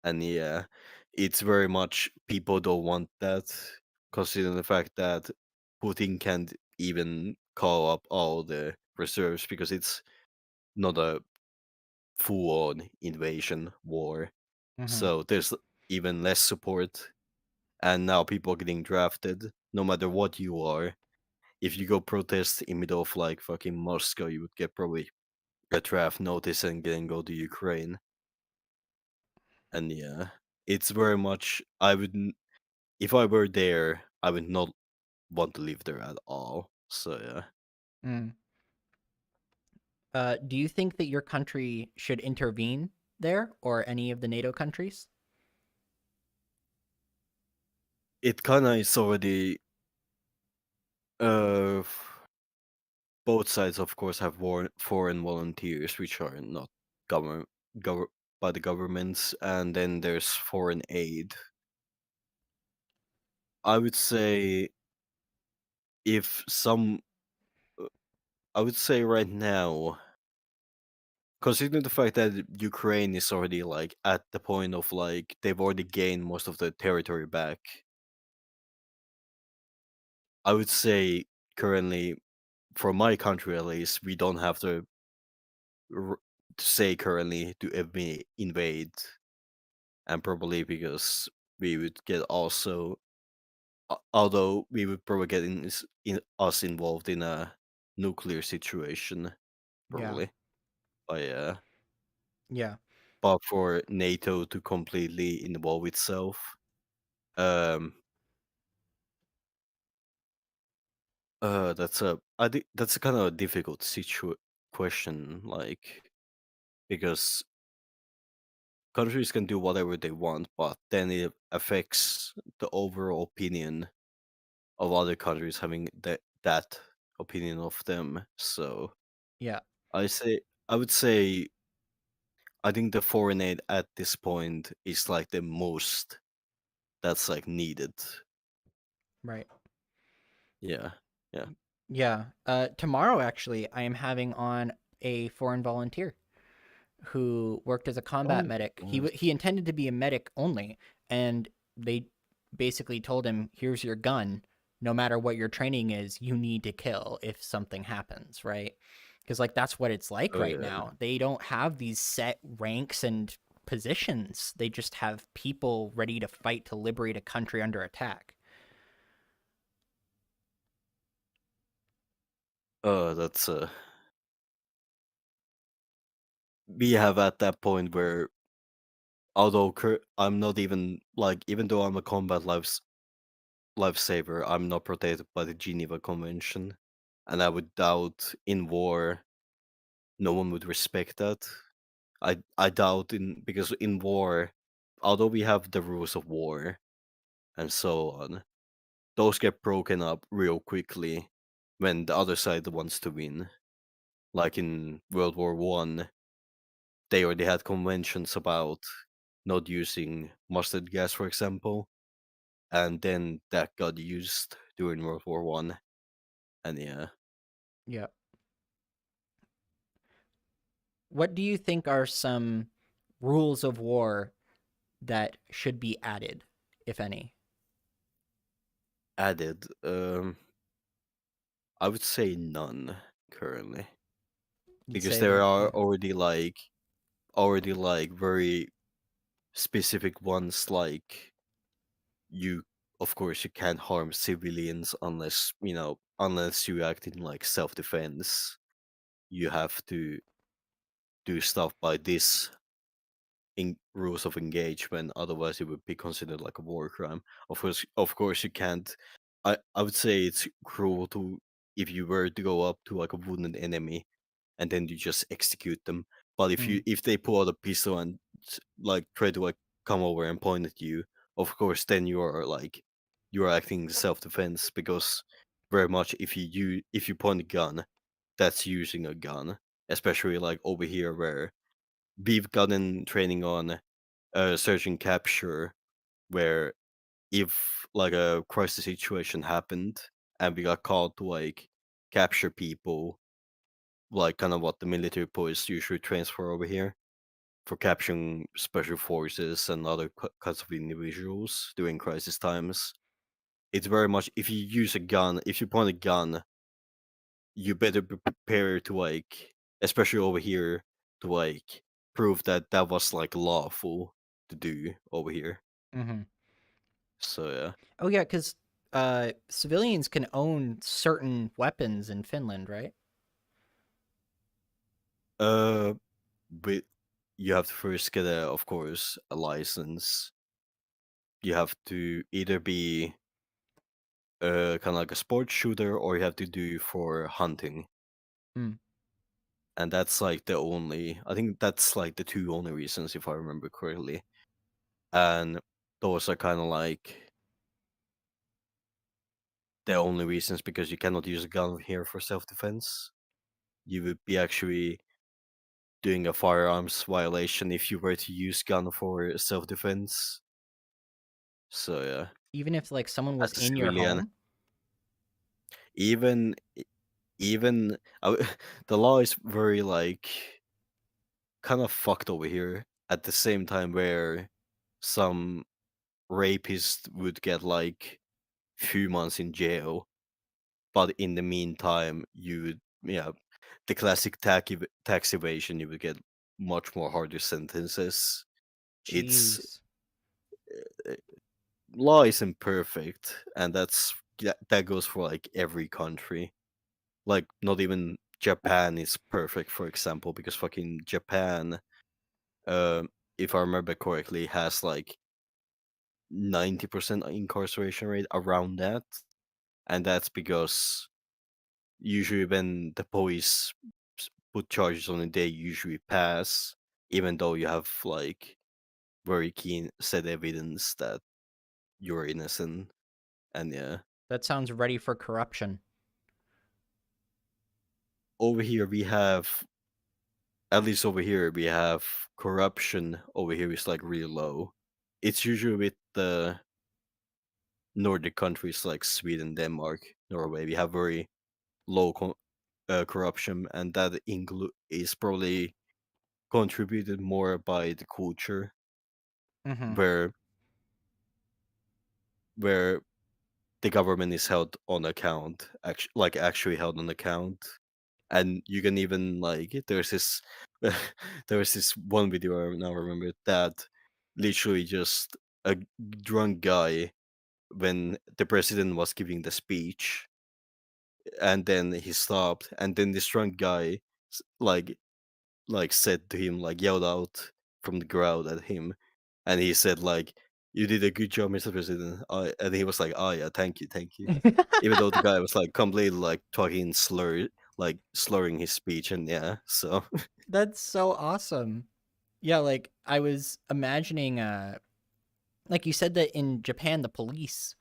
And yeah, it's very much people don't want that, considering the fact that Putin can't even call up all the reserves because it's not a full on invasion war. Mm-hmm. So there's even less support. And now people are getting drafted no matter what you are. If you go protest in middle of like fucking Moscow, you would get probably a draft notice and then go to Ukraine. And yeah, it's very much if I were there, I would not want to live there at all. So yeah, Mm. Do you think that your country should intervene there or any of the NATO countries? it kind of is already. Uh, both sides, of course, have foreign volunteers, which are not government gov- by the governments, and then there's foreign aid. I would say if some, uh, I would say right now, considering the fact that Ukraine is already like at the point of like they've already gained most of the territory back. I would say currently, for my country at least, we don't have r- to say currently to invade, and probably because we would get also, although we would probably get in us involved in a nuclear situation, Yeah. probably. But yeah, Yeah. but for NATO to completely involve itself, um, I think that's a kind of a difficult question, like because countries can do whatever they want, but then it affects the overall opinion of other countries having that opinion of them. So Yeah, I would say I think the foreign aid at this point is like the most that's like needed. right. Yeah, yeah. Yeah. Tomorrow, actually, I am having on a foreign volunteer who worked as a combat Oh, medic. nice. He intended to be a medic only, and they basically told him, "Here's your gun. No matter what your training is, you need to kill if something happens." Right? Because like that's what it's like Oh right yeah. now. They don't have these set ranks and positions. They just have people ready to fight to liberate a country under attack. That's we have at that point where although I'm not even like even though I'm a combat lifesaver, I'm not protected by the Geneva Convention, and I would doubt in war no one would respect that. I doubt in because in war, although we have the rules of war and so on, those get broken up real quickly when the other side wants to win. Like in World War I, they already had conventions about not using mustard gas, for example, and then that got used during World War I. And yeah, Yeah. What do you think are some rules of war that should be added, if any? added, I would say none currently You'd because say there that, are yeah. already like very specific ones like you of course you can't harm civilians unless unless you act in like self-defense. You have to do stuff by this rules of engagement, otherwise it would be considered like a war crime. Of course you can't. I would say it's cruel to if you were to go up to like a wounded enemy and then you just execute them. But Mm, if they pull out a pistol and like try to like come over and point at you, of course then you are acting in self defense because very much if you point a gun, that's using a gun. Especially like over here where we've gotten training on search and capture, where if like a crisis situation happened and we got called to like capture people, like kind of what the military police usually trains for over here for capturing special forces and other kinds of individuals during crisis times. It's very much if you use a gun, if you point a gun, you better be prepared to like, especially over here, to like prove that that was like lawful to do over here. hmm So yeah, Oh yeah, because civilians can own certain weapons in Finland, right? uh, but you have to first get of course, a license. You have to either be kind of like a sports shooter, or you have to do for hunting, Mm. and that's like the only. I think that's like the two only reasons, if I remember correctly, and those are kind of like the only reasons because you cannot use a gun here for self defense. You would be actually doing a firearms violation if you were to use gun for self defense. So yeah, Even if like someone was as a in your civilian, home. even even the law is very like kind of fucked over here. At the same time, where some rapist would get like few months in jail, but in the meantime, you would yeah, the classic tax evasion, you would get much more harder sentences. It's Jeez. uh, law isn't perfect, and that goes for like every country. Like not even Japan is perfect, for example, because fucking Japan, uh, if I remember correctly, has like 90% incarceration rate around that, and that's because usually when the police put charges on it, they usually pass, even though you have like very keen set evidence that you're innocent. And yeah, That sounds ready for corruption. over here we have, at least over here we have corruption. Over here is like really low. It's usually with the Nordic countries like Sweden, Denmark, Norway. We have very low corruption, and that is probably contributed more by the culture Mm-hmm. where where the government is held on account, actually held on account. And you can even like there's this there was this one video I now remember that literally just a drunk guy when the president was giving the speech, and then he stopped, and then this drunk guy s- like said to him, like yelled out from the crowd at him, and he said like, "You did a good job, Mr. President." And he was like, "Oh yeah, thank you, thank you." Even though the guy was like completely like talking like slurring his speech, and yeah, so That's so awesome. Yeah, like I was imagining like you said that in Japan the police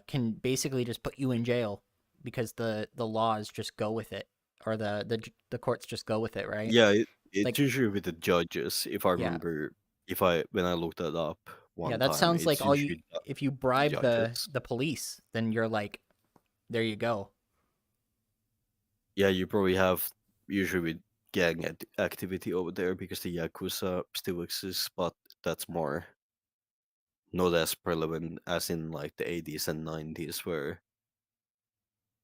can basically just put you in jail because the laws just go with it, or the courts just go with it, right? yeah, it's Like usually with the judges. If I yeah. remember, if I when I looked that up Yeah, one that time, sounds like it's all you usually if you the bribe judges. the police, then you're like there you go. Yeah, you probably have usually with gang activity over there because the Yakuza still exists, but that's more not as prevalent as in like the 80s and 90s, where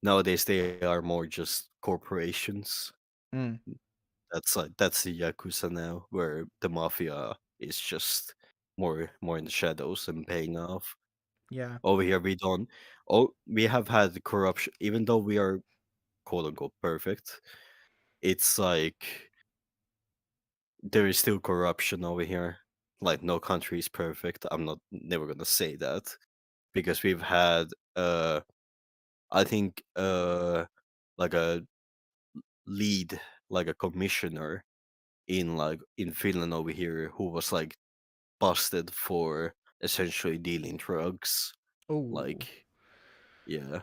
nowadays they are more just corporations. Mm, That's the Yakuza now, where the mafia is just more in the shadows and paying off. yeah. Over here we don't. Oh, we have had corruption, even though we are quote unquote perfect. It's like there is still corruption over here. Like no country is perfect. I'm not never gonna say that because we've had I think like a lead, like a commissioner in Finland over here who was like busted for essentially dealing drugs. Oh, Like yeah.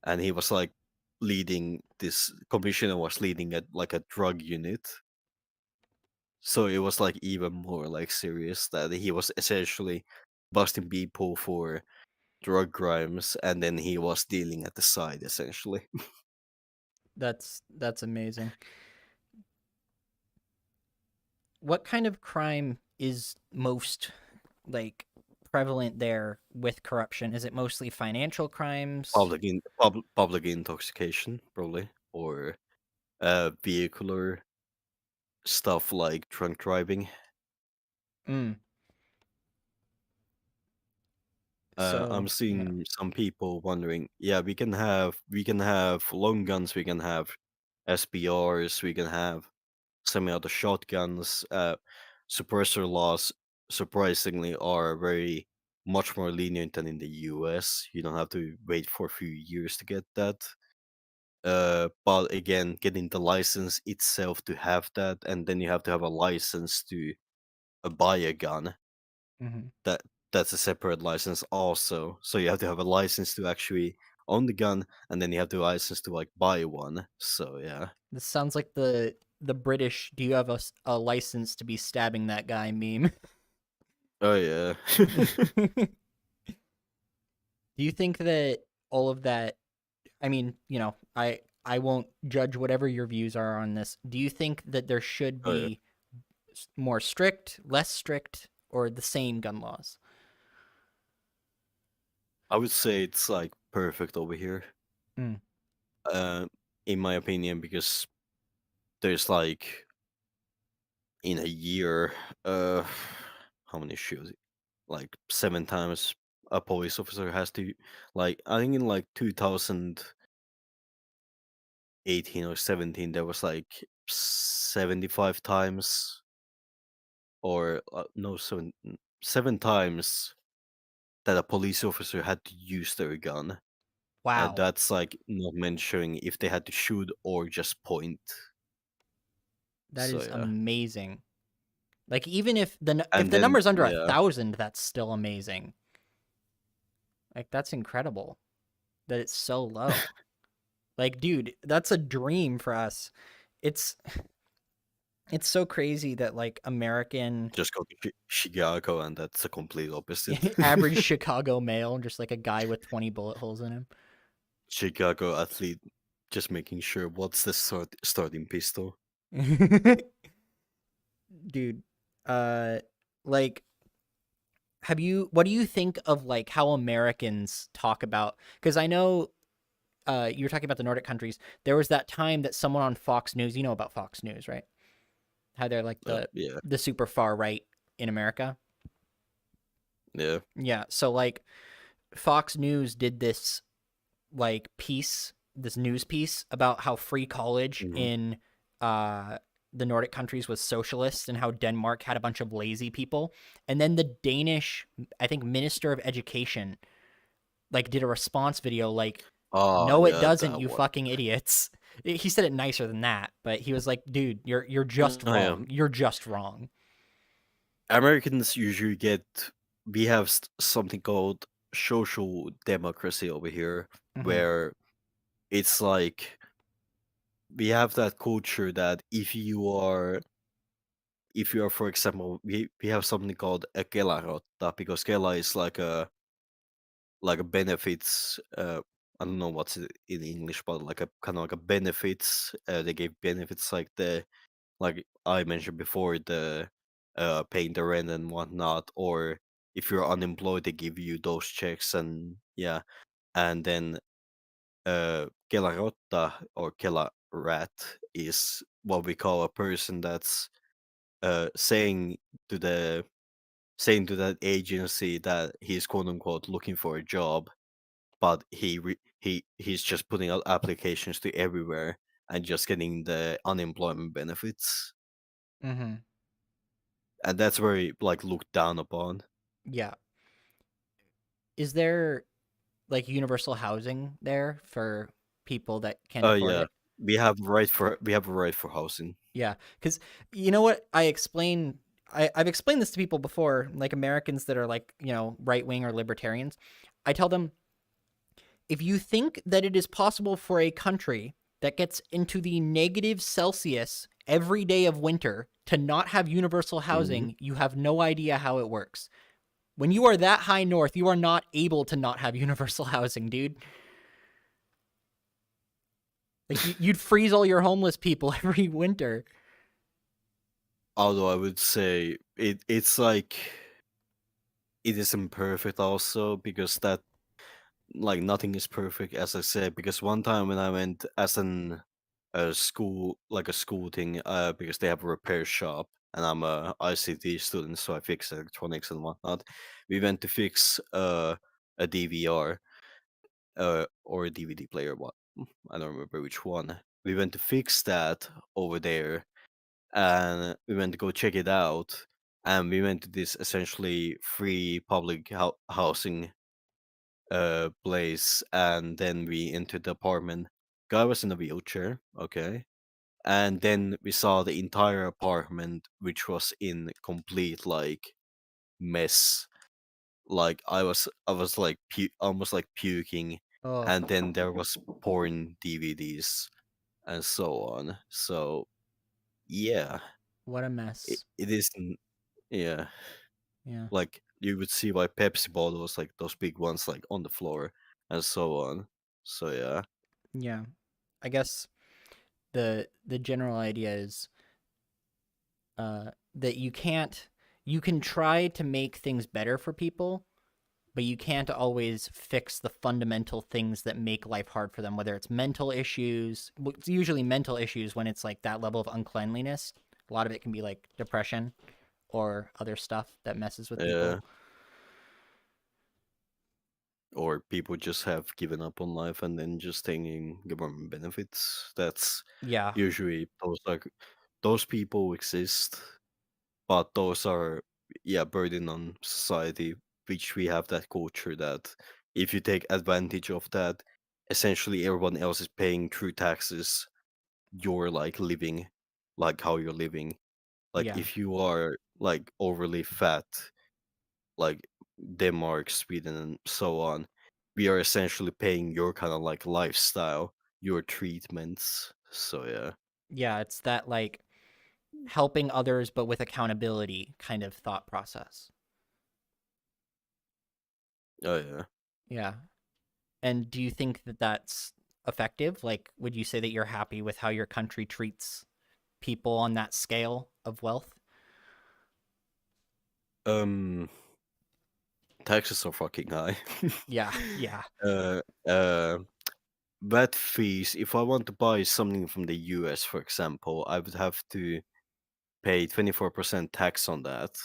And he was like leading this commissioner was leading like a drug unit. So it was like even more like serious that he was essentially busting people for drug crimes, and then he was dealing at the side essentially. that's amazing. What kind of crime is most like prevalent there with corruption? Is it mostly financial crimes? Public intoxication probably, or vehicular stuff like drunk driving. Mm, I'm so yeah. seeing some people wondering, yeah, we can have long guns, we can have SBRs, we can have semi-auto shotguns. Suppressor laws surprisingly are very much more lenient than in the US. You don't have to wait for a few years to get that. But again, getting the license itself to have that, and then you have to have a license to buy a gun. Hmm. That that's a separate license also. So you have to have a license to actually own the gun, and then you have the license to like buy one. So yeah. This sounds like the British. Do you have a license to be stabbing that guy meme? Oh yeah. Do you think that all of that? I mean, I won't judge whatever your views are on this. Do you think that there should Oh yeah. be more strict, less strict, or the same gun laws? I would say it's like perfect over here. Mm, Uh, in my opinion, because there's like in a year, uh, how many shoots? Like 7 times a police officer has to, like I think in like 2018 or 17 there was like 75 times, or no, 7 times that a police officer had to use their gun. Wow, That's like not mentioning if they had to shoot or just point. that So is yeah, amazing. Like even if if and the then number's under a yeah, thousand, that's still amazing. Like that's incredible that it's so low. Like, dude, that's a dream for us. It's it's so crazy that like American just go to Chicago, and that's a complete opposite. average Chicago male, just like a guy with 20 bullet holes in him. Chicago athlete, just making sure what's the starting pistol. Dude, uh like have you what do you think of like how Americans talk about, cuz I know you were talking about the Nordic countries. There was that time that someone on Fox News, you know about Fox News, right? How they're like Yeah, the super far right in America. yeah. Yeah, so like Fox News did this like piece, this news piece about how free college Mhm. in uh the Nordic countries was socialist and how Denmark had a bunch of lazy people. And then the Danish, I think, Minister of Education like did a response video like, Oh "No, it yeah, doesn't, that you one. fucking idiots." He said it nicer than that, but he was like, "Dude, you're just Oh yeah, wrong. You're just wrong." Americans usually get. We have something called social democracy over here, Mhm. where it's like we have that culture that if you are, for example, we have something called a Kela-rotta, because Kela is like a benefits. I don't know what's it in English, but like a kind of like a benefits. They gave benefits like the, like I mentioned before, the paying the rent and whatnot, or if you're unemployed, they give you those checks, and yeah, and then Kela-rotta or Kela-rat is what we call a person that's saying to the saying to that agency that he's quote unquote looking for a job, but he's just putting out applications to everywhere and just getting the unemployment benefits, Mhm. and that's very like looked down upon. Yeah. Is there like universal housing there for people that can't Oh afford yeah, it? we have a right for housing. Yeah, because you know what I explain. I've explained this to people before, like Americans that are like right wing or libertarians. I tell them, if you think that it is possible for a country that gets into the negative Celsius every day of winter to not have universal Mhm. housing, you have no idea how it works. When you are that high north, you are not able to not have universal housing, dude. Like you'd freeze all your homeless people every winter. Although I would say it's like it isn't perfect also, because that, like, nothing is perfect, as I said, because one time when I went as an a school, like a school thing, because they have a repair shop, and I'm a ICT student, so I fix electronics and whatnot. We went to fix a DVR, or a DVD player. What, I don't remember which one. We went to fix that over there, and we went to go check it out. And we went to this essentially free public housing place, and then we entered the apartment. Guy was in a wheelchair, okay, and then we saw the entire apartment, which was in complete like mess. Like I was like almost like puking, Oh, and then there was porn DVDs and so on. So yeah, what a mess. it isn't. Yeah, Yeah. like you would see why Pepsi bottles, like those big ones, like on the floor and so on. So yeah. Yeah. I guess the general idea is that you can try to make things better for people, but you can't always fix the fundamental things that make life hard for them, whether it's mental issues. Well, it's usually mental issues when it's like that level of uncleanliness. A lot of it can be like depression or other stuff that messes with Yeah, people. or people just have given up on life and then just taking government benefits. That's Yeah. usually those people exist, but those are, yeah, burden on society, which we have that culture that if you take advantage of that, essentially everyone else is paying through taxes. You're like living like how you're living. Like Yeah. if you are like overly fat, like Denmark, Sweden, and so on, we are essentially paying your kind of like lifestyle, your treatments. So yeah, Yeah, it's that like helping others but with accountability kind of thought process. oh yeah. Yeah. And do you think that that's effective? Like, would you say that you're happy with how your country treats people on that scale of wealth? Um, taxes are fucking high. Yeah, yeah. uh, uh, VAT fees. If I want to buy something from the US, for example, I would have to pay 24% tax on that.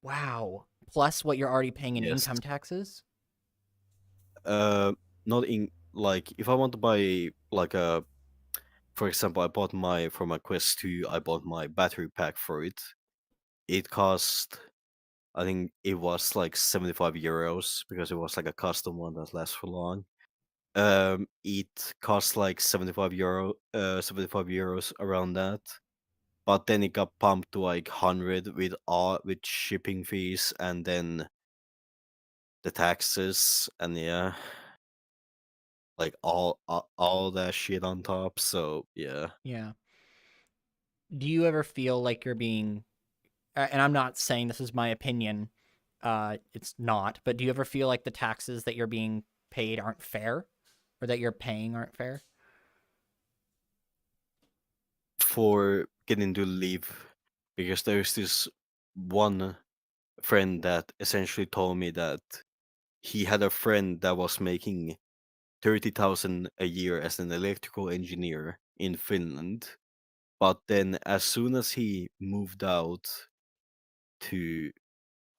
Wow. Plus what you're already paying in Yes. income taxes? Uh, not in like if I want to buy like a, for example, I bought my for my Quest 2, I bought my battery pack for it. It cost, I think it was like 75 euros because it was like a custom one that lasts for long. It cost like 75 euros around that. But then it got pumped to like 100 with shipping fees and then the taxes and yeah, like all that shit on top. So yeah, Yeah. Do you ever feel like you're being and I'm not saying this is my opinion. It's not, but do you ever feel like the taxes that you're being paid aren't fair or that you're paying aren't fair? for getting to leave, because there's this one friend that essentially told me that he had a friend that was making 30,000 a year as an electrical engineer in Finland. But then as soon as he moved out to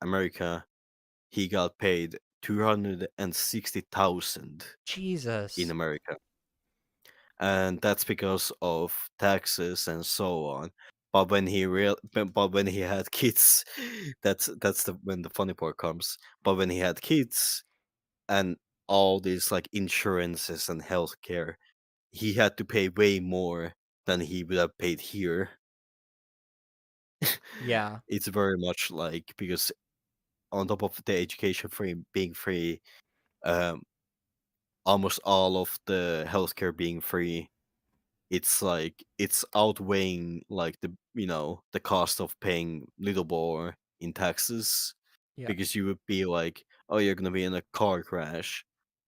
America, he got paid 260,000 in Jesus. America. And that's because of taxes and so on. But when he had kids, that's the when the funny part comes. But when he had kids and all these like insurances and healthcare, he had to pay way more than he would have paid here. Yeah. It's very much like because on top of the education free being free, um, almost all of the healthcare being free, it's like it's outweighing like the cost of paying little more in taxes, Yeah. because you would be like, oh, you're gonna be in a car crash.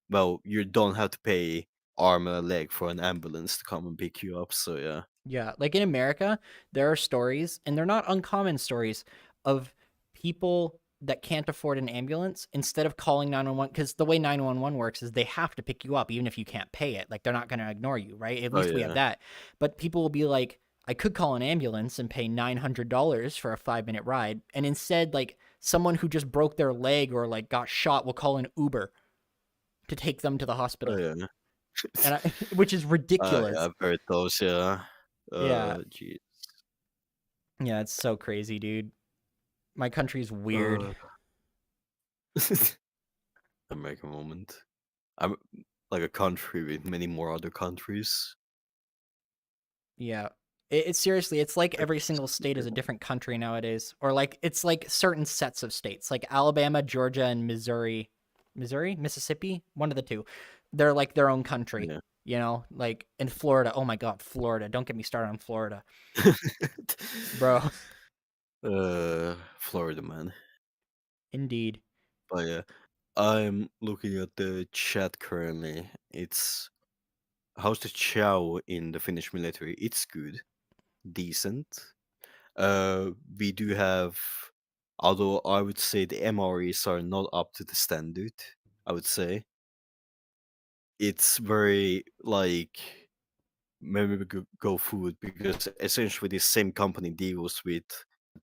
Well, you don't have to pay arm and a leg for an ambulance to come and pick you up. So yeah. Yeah, like in America, there are stories, and they're not uncommon stories, of people that can't afford an ambulance instead of calling 911. Because the way 911 works is they have to pick you up even if you can't pay it. Like they're not going to ignore you, right? At Oh least we have yeah. that. But people will be like, I could call an ambulance and pay $900 for a 5 minute ride. And instead, like someone who just broke their leg or like got shot will call an Uber to take them to the Oh hospital. yeah. And which is Yeah, ridiculous. I've heard those. Yeah. Yeah. Gee. Yeah, it's so crazy, dude. My country's weird. Uh, American moment. I'm like a country with many more other countries. Yeah. It's seriously, it's like Like, every it's single state is weird. a different country nowadays. Or like it's like certain sets of states, like Alabama, Georgia, and Missouri. Missouri? Mississippi? One of the two. They're like their own country. Yeah. You know, like in Florida. Oh my God, Florida. Don't get me started on Florida. Bro. Florida man. Indeed. But yeah, I'm looking at the chat currently. It's how's the chow in the Finnish military? It's good, decent. We do have, although I would say the MREs are not up to the standard. I would say it's very like maybe we could go food, because essentially the same company deals with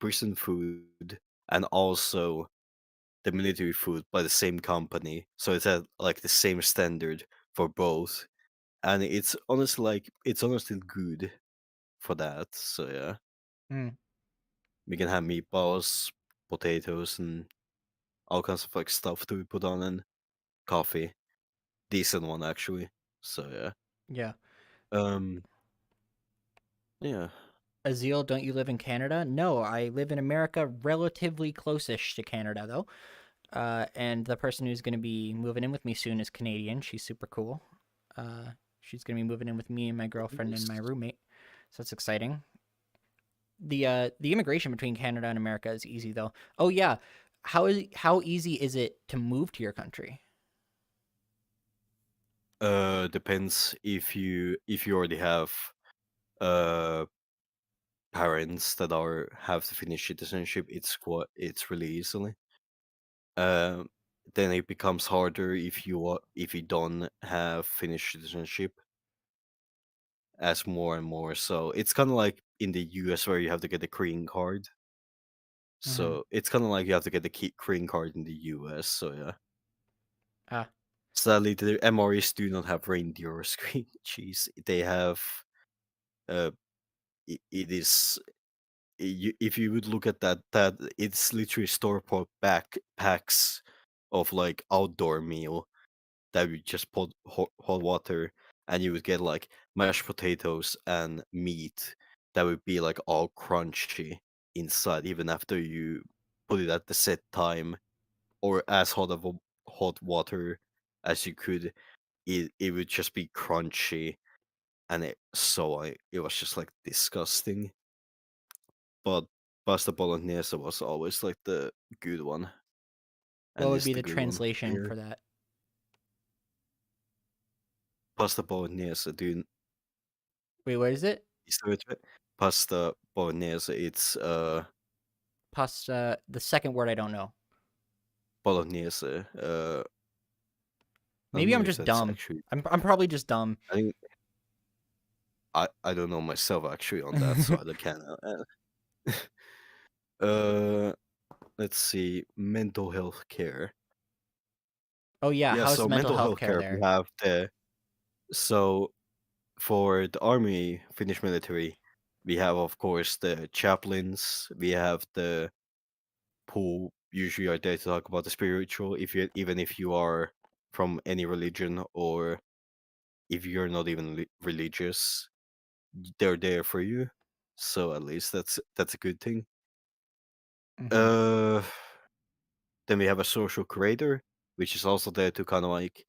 prison food and also the military food by the same company. So it's at like the same standard for both. And it's honestly good for that. So yeah. Mm. We can have meatballs, potatoes and all kinds of like stuff to be put on, and coffee. Decent one actually. So yeah. Yeah. Um. Yeah. Azeal, don't you live in Canada? No, I live in America, relatively close-ish to Canada, though. And the person who's going to be moving in with me soon is Canadian. She's super cool. She's going to be moving in with me and my girlfriend and my Nice. roommate, so that's exciting. The immigration between Canada and America is easy though. Oh yeah, how easy is it to move to your country? Depends if you already have uh parents that are have the Finnish citizenship. It's really easily. Um, then it becomes harder if you don't have Finnish citizenship as more and more. So it's kind of like in the US where you have to get a green card. Mm-hmm. So it's kind of like you have to get the green card in the US. So yeah. Ah, Sadly, the MREs do not have reindeer or screen cheese. They have uh, it is if you would look at that it's literally store bought back packs of like outdoor meal that you just put hot water, and you would get like mashed potatoes and meat that would be like all crunchy inside even after you put it at the set time, or as hot water as you could. It would just be crunchy, and it was just like disgusting. But pasta bolognese was always like the good one, what and would is be the the good one translation here. for that? Pasta bolognese, do Wait, what is it? you know it? Pasta bolognese, it's Pasta. The second word I don't know. bolognese. I don't Maybe know I'm if just that's dumb. actually. I'm probably just dumb. I think I don't know myself actually on that, so I can't. Uh, let's see, mental health care. Oh yeah, Yeah, how's so the mental mental health health care care we there? have the so for the army Finnish military, we have of course the chaplains. We have the who usually are there to talk about the spiritual. If you even if you are from any religion, or if you're not even religious, they're there for you. So at least that's a good thing. Mm-hmm. Uh, then we have a social curator, which is also there to kind of like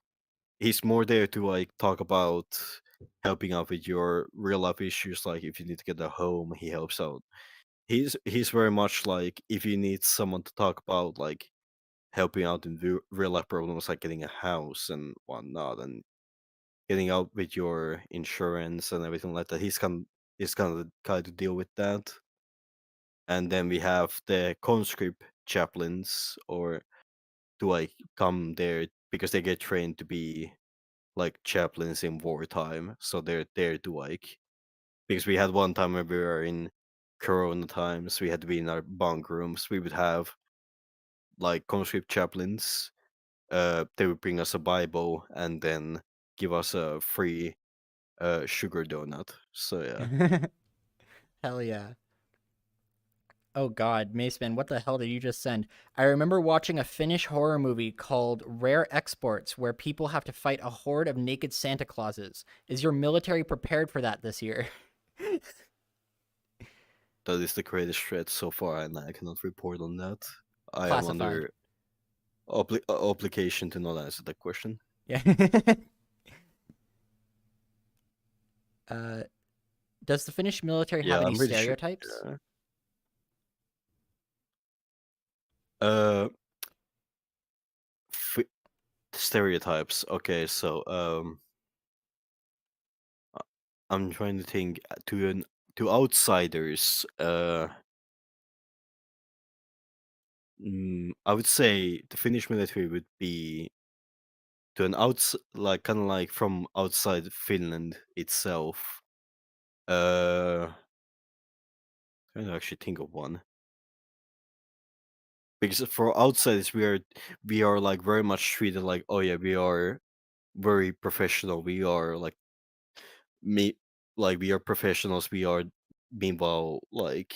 he's more there to like talk about helping out with your real life issues. Like if you need to get a home, he helps out. He's very much like if you need someone to talk about like helping out in real life problems like getting a house and whatnot, and getting out with your insurance and everything like that. He's kind of the guy to deal with that. And then we have the conscript chaplains, or to like come there because they get trained to be like chaplains in wartime. So they're there to like because we had one time when we were in Corona times, we had to be in our bunk rooms. We would have like conscript chaplains. They would bring us a Bible and then give us a free sugar donut. So yeah, Hell yeah. Oh god, Maceman, what the hell did you just send? I remember watching a Finnish horror movie called Rare Exports where people have to fight a horde of naked Santa Clauses. Is your military prepared for that this year? that is the greatest threat so far, and I cannot report on that. I am Classified. under obligation to not answer that question. Yeah. uh, does the Finnish military have Yeah, any I'm pretty sure. stereotypes? Yeah. Uh, f- stereotypes. Okay, so I- I'm trying to think to outsiders. I would say the Finnish military would be to an outs like kind of like from outside Finland itself. Trying to actually think of one, because for outsiders we are like very much treated like, oh yeah, we are very professional. We are like me like we are professionals. We are meanwhile like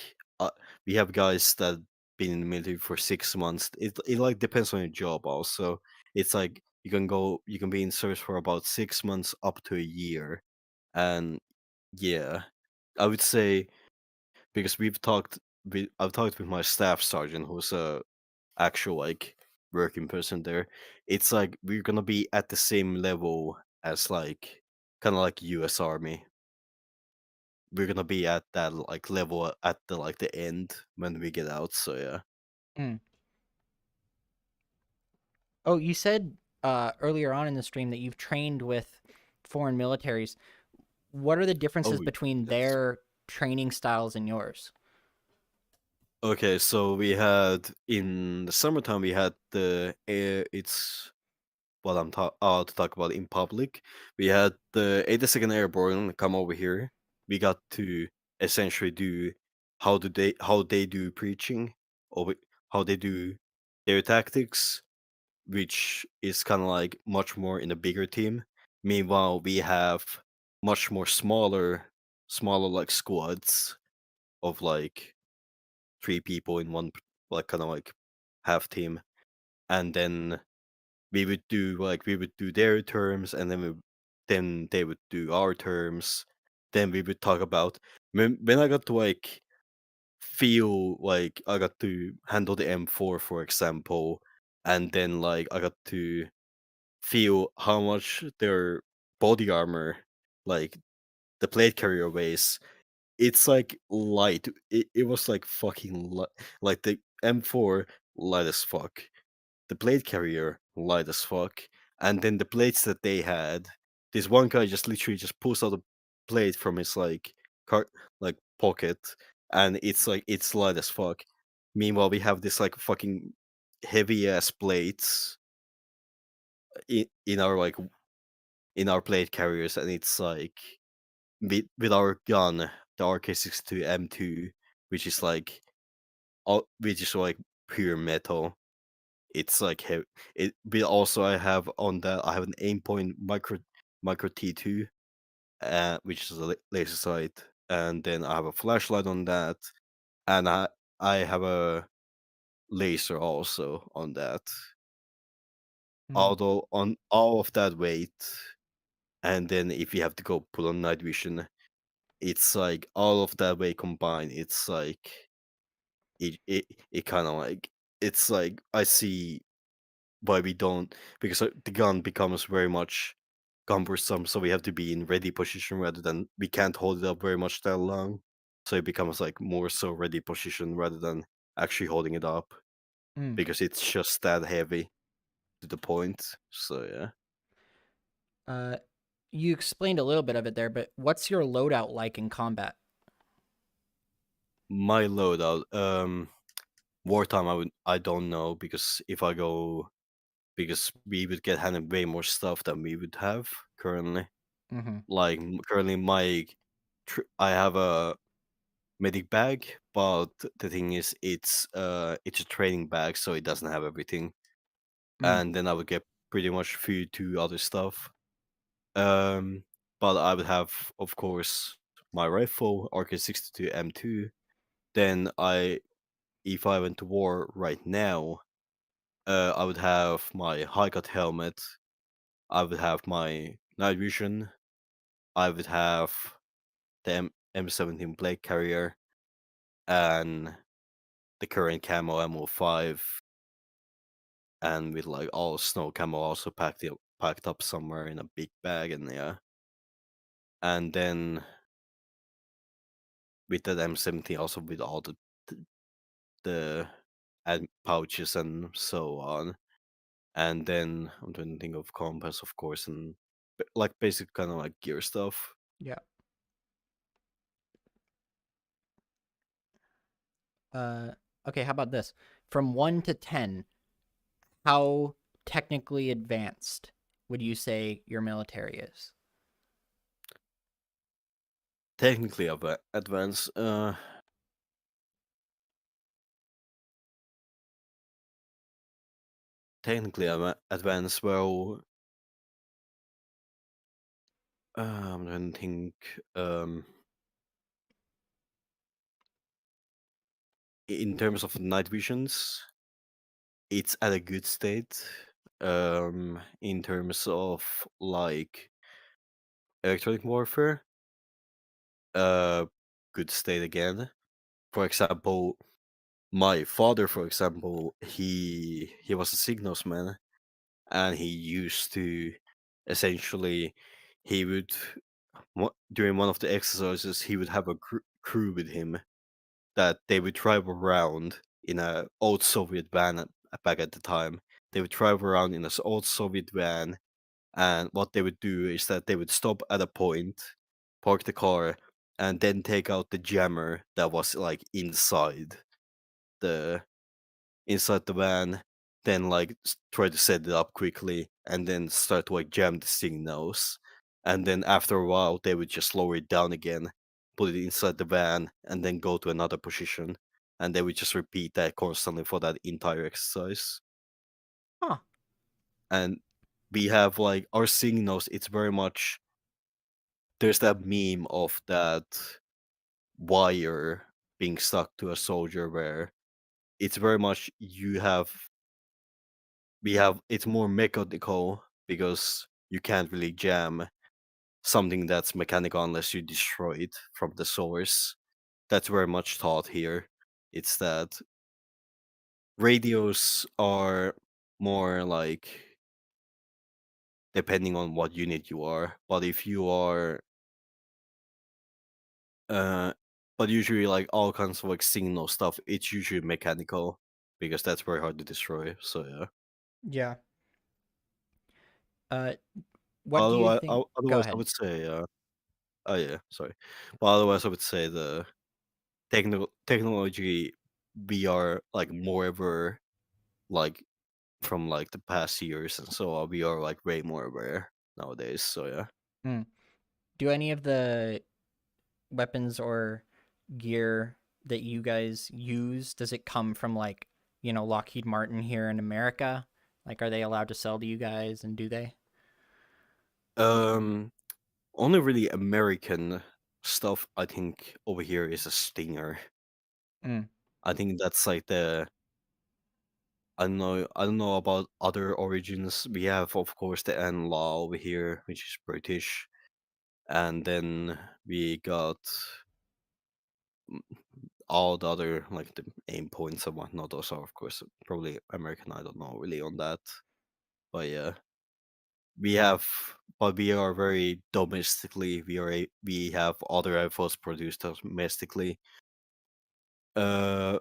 we have guys that been in the military for 6 months. It like depends on your job also. It's like you can be in service for about 6 months up to a year. And yeah, I would say, because I've talked with my staff sergeant, who's a actual like working person there. It's like we're gonna be at the same level as like kind of like U.S. Army. We're gonna be at that like level at the like the end when we get out. So yeah. Mm. Oh, you said earlier on in the stream that you've trained with foreign militaries. What are the differences Oh between yes. their training styles and yours? Okay, so we had in the summertime we had the air. It's what to talk about in public. We had the 82nd Airborne come over here. We got to essentially do how they do preaching, or how they do their tactics, which is kind of like much more in a bigger team. Meanwhile, we have much more smaller like squads of like 3 people in one like kind of like half team, and then we would do their terms, and then they would do our terms. Then we would talk about when I got to like feel like I got to handle the M4, for example, and then like I got to feel how much their body armor, like the plate carrier weighs. It's like light. It was like fucking light. Like the M4 light as fuck, the plate carrier light as fuck, and then the plates that they had. This one guy just literally just pulls out a plate from his like car like pocket, and it's like it's light as fuck. Meanwhile, we have this like fucking heavy ass plates in our like in our plate carriers, and it's like with our gun, the RK-62 M2, which is like which is like pure metal. It's like it. But also, I have an aim point micro T2, which is a laser sight, and then I have a flashlight on that, and I have a laser also on that. Mm. Although on all of that weight, and then if you have to go put on night vision, it's like all of that weight combined. It's like it kind of like it's like I see why we don't, because the gun becomes very much cumbersome, so we have to be in ready position rather than we can't hold it up very much that long, so it becomes like more so ready position rather than actually holding it up, Mm. because it's just that heavy to the point. So yeah. Uh, you explained a little bit of it there, but what's your loadout like in combat? My loadout, wartime, I don't know, because if I go, because we would get handed way more stuff than we would have currently. Mm-hmm. Like currently I have a medic bag, but the thing is, it's a training bag, so it doesn't have everything. Mm. And then I would get pretty much food to other stuff. Um, but I would have, of course, my rifle, RK-62 M2. Then if I went to war right now, I would have my high cut helmet. I would have my night vision. I would have the M17 blade carrier and the current camo MO5, and with like all snow camo also packed up somewhere in a big bag, and yeah. And then with that M17 also with all the, the pouches and so on. And then I'm trying to think of compass, of course, and like basic kind of like gear stuff. Yeah. Uh, okay, how about this? From 1 to 10, how technically advanced would you say your military is? Technically advanced, advanced. Well, I'm trying to think. Um, in terms of night visions, it's at a good state. In terms of like electronic warfare, uh, good state again. For example, my father, for example, he was a signalsman, and he used to essentially he would during one of the exercises he would have a crew with him that they would drive around in a old Soviet van back at the time. They would drive around in this old Soviet van, and what they would do is that they would stop at a point, park the car, and then take out the jammer that was like the inside the van, then like try to set it up quickly, and then start to like jam the signals. And then after a while, they would just lower it down again, put it inside the van, and then go to another position. And they would just repeat that constantly for that entire exercise. Huh. And we have like our signals, it's very much there's that meme of that wire being stuck to a soldier where it's very much we have it's more mechanical because you can't really jam something that's mechanical unless you destroy it from the source. That's very much taught here. It's that radios are more like depending on what unit you are, but if you are uh but usually like all kinds of like signal stuff, it's usually mechanical because that's very hard to destroy. So yeah. Yeah. Uh, what do you think? Go Otherwise I ahead. would say oh yeah, sorry. But otherwise I would say the technology we are like more ever like from like the past years and so on, we are like way more aware nowadays. So yeah. Hmm. Do any of the weapons or gear that you guys use, does it come from like, Lockheed Martin here in America? Like, are they allowed to sell to you guys, and do they? Um, only really American stuff I think over here is a Stinger. Mm, I think that's like the I don't know about other origins. We have of course the NLAW over here, which is British, and then we got mm, all the other like the aim points and whatnot. Those are of course probably American. I don't know really on that, but yeah, we have. But we are very domestically. We have other rifles produced domestically. Uh,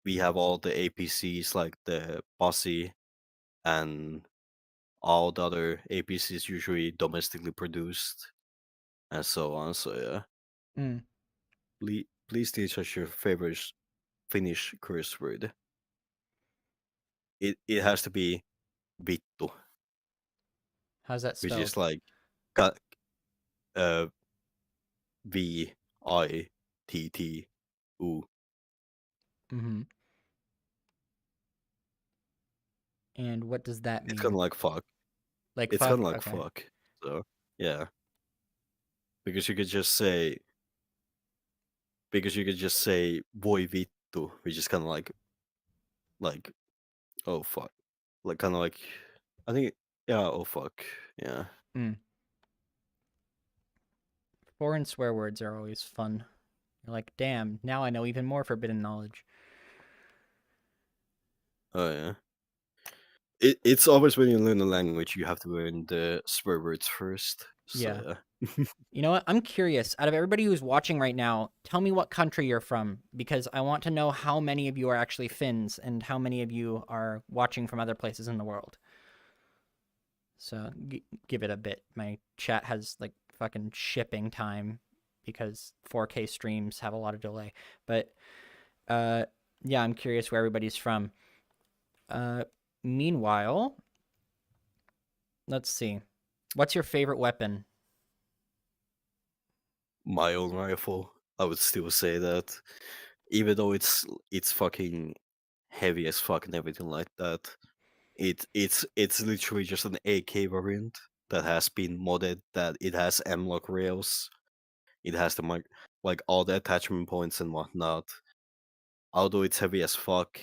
we have all the APCs like the Posse and all the other APCs usually domestically produced and so on. So yeah, mm. please teach us your favorite Finnish curse word. It has to be vittu, How's that which is spelled? like ka- uh VITTU. Mm-hmm. And what does that It's kind mean? of like fuck. Like It's kind fuck? of like Okay. fuck. So yeah, because you could just say voi vittu, which is kind of like oh fuck, like kind of like I think yeah oh fuck yeah. Mm. Foreign swear words are always fun. You're like, damn, now I know even more forbidden knowledge. Oh yeah. It's always when you learn a language, you have to learn the swear words first. So Yeah. yeah. You know what? I'm curious. Out of everybody who's watching right now, tell me what country you're from, because I want to know how many of you are actually Finns and how many of you are watching from other places in the world. So give it a bit. My chat has like fucking shipping time because 4K streams have a lot of delay. But uh, yeah, I'm curious where everybody's from. Uh, Meanwhile, let's see. What's your favorite weapon? My own rifle, I would still say that, even though it's fucking heavy as fuck and everything like that. It's literally just an AK variant that has been modded. That it has M-lock rails. It has the like all the attachment points and whatnot. Although it's heavy as fuck,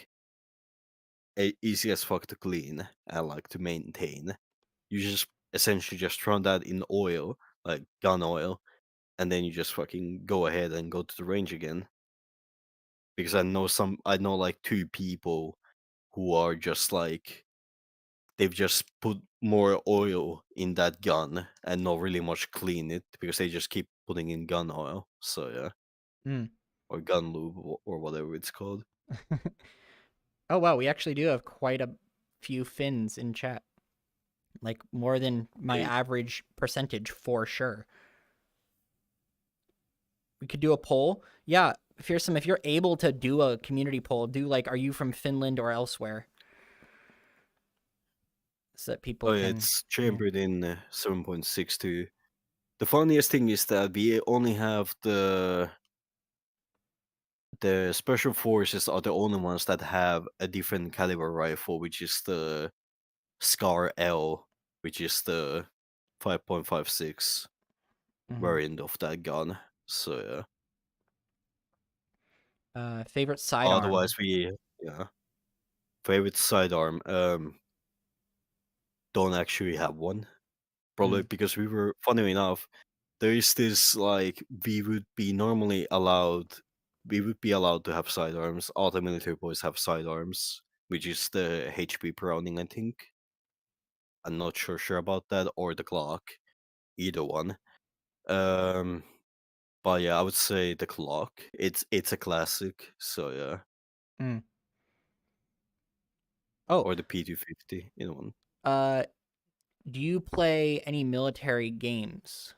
easy as fuck to clean and like to maintain. You just essentially just run that in oil, like gun oil, and then you just fucking go ahead and go to the range again. Because I know like two people who are just like they've just put more oil in that gun and not really much clean it because they just keep putting in gun oil. So yeah, Mm. or gun lube or whatever it's called. Oh wow, we actually do have quite a few Finns in chat. Like more than my Hey, average percentage for sure. We could do a poll. Yeah, Fearsome, if you're able to do a community poll, do like, are you from Finland or elsewhere? So that people oh yeah, can, it's yeah. chambered in 7.62. The funniest thing is that we only have the special forces are the only ones that have a different caliber rifle, which is the Scar L, which is the 5.56 Mm-hmm. variant of that gun. So yeah. Favorite sidearm. Otherwise, we yeah favorite sidearm don't actually have one. Probably Mm, because we were funny enough. There is this like we would be allowed to have sidearms. All the military boys have sidearms, which is the HP Browning, I think. I'm not sure about that or the Glock, either one. Um, but yeah, I would say the Glock. It's a classic, so yeah, mm. Oh, or the P250, either one. uh, do you play any military games?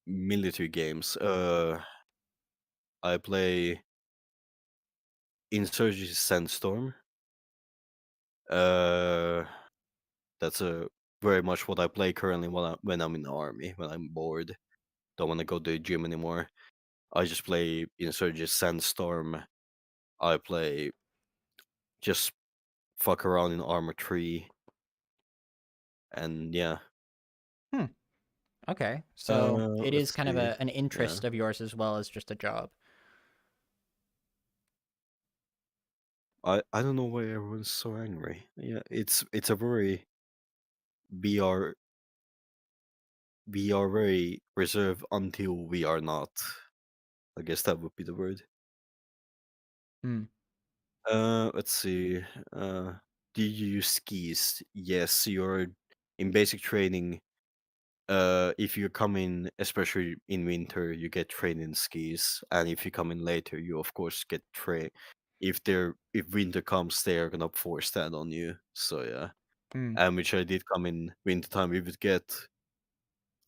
Military games. I play Insurgency Sandstorm. Uh, that's a very much what I play currently when I'm in the army. When I'm bored, don't want to go to the gym anymore. I just play Insurgency Sandstorm. I play just fuck around in Armor 3, and yeah. Hmm. Okay, so it is Let's kind of see. an Yeah, interest of yours as well as just a job. I don't know why everyone's so angry. Yeah, it's a very we are we are very reserved until we are not. I guess that would be the word. Hmm. Let's see. Uh, do you use skis? Yes, you're in basic training. If you come in, especially in winter, you get trained in skis, and if you come in later, you of course get trained. If winter comes, they are gonna force that on you. So yeah, Hmm. and which I did come in wintertime. We would get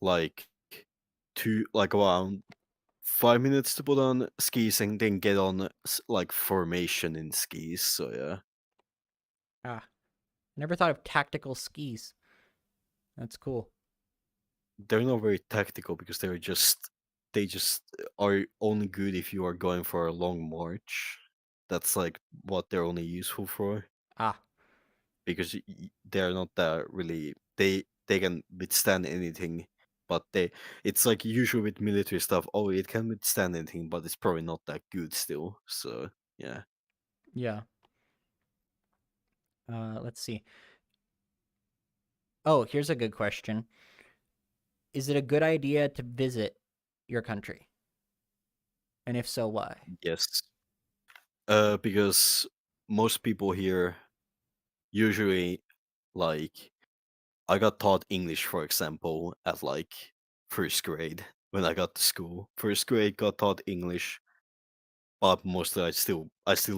like around 5 minutes to put on skis and then get on like formation in skis. So yeah. Ah, never thought of tactical skis. That's cool. They're not very tactical because they just are only good if you are going for a long march. That's like what they're only useful for Ah, because they're not that really they can withstand anything, but it's like usually with military stuff. Oh, it can withstand anything, but it's probably not that good still. So yeah, yeah. Let's see. Oh, here's a good question. Is it a good idea to visit your country? And if so, why? yes. Because most people here usually like I got taught English, for example, at like first grade when I got to school. First grade got taught English, but mostly I still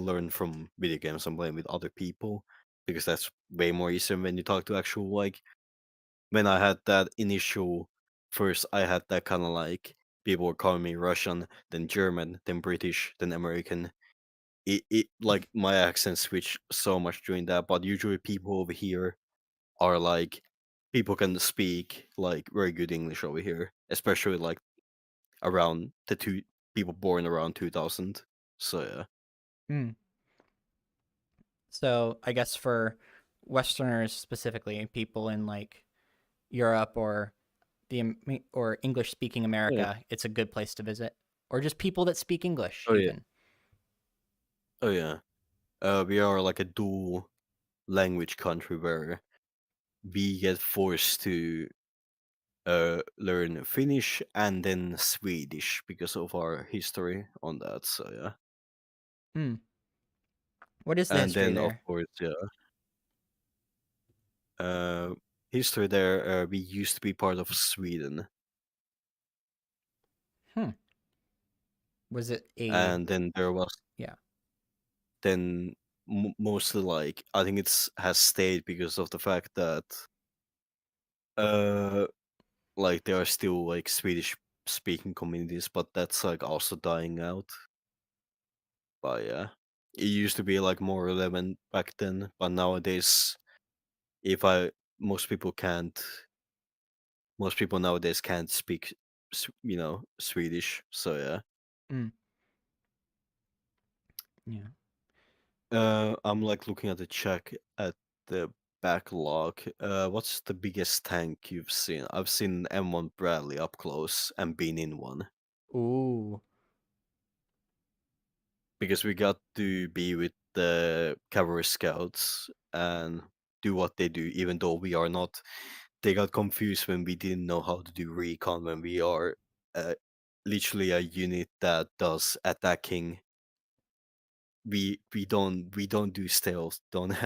learn from video games I'm playing with other people because that's way more easier when you talk to actual like when I had that initial first I had that kind of like people were calling me Russian, then German, then British, then American. It like my accent switched so much during that, but usually people over here are like people can speak like very good English over here, especially like around the two people born around 2000. So yeah, Hmm. So I guess for Westerners specifically, people in like Europe or or English speaking yeah. America, it's a good place to visit. Or just people that speak English, Oh yeah, even. oh yeah. We are like a dual language country where we get forced to learn Finnish and then Swedish because of our history on that. So yeah, Hmm. What is the and history then of there? course uh, history there. We used to be part of Sweden, Hmm. Was it a and then there was yeah? then mostly like I think it's has stayed because of the fact that uh like there are still like Swedish speaking communities, but that's like also dying out. But yeah, it used to be like more relevant back then, but nowadays, if I most people can't, most people nowadays can't speak, Swedish. So yeah, Mm, yeah. I'm like looking at the backlog. What's the biggest tank you've seen? I've seen M1 Bradley up close and been in one Ooh, because we got to be with the cavalry scouts and do what they do, even though we are not. They got confused when we didn't know how to do recon when we are uh, literally a unit that does attacking. We don't do stealth. Don't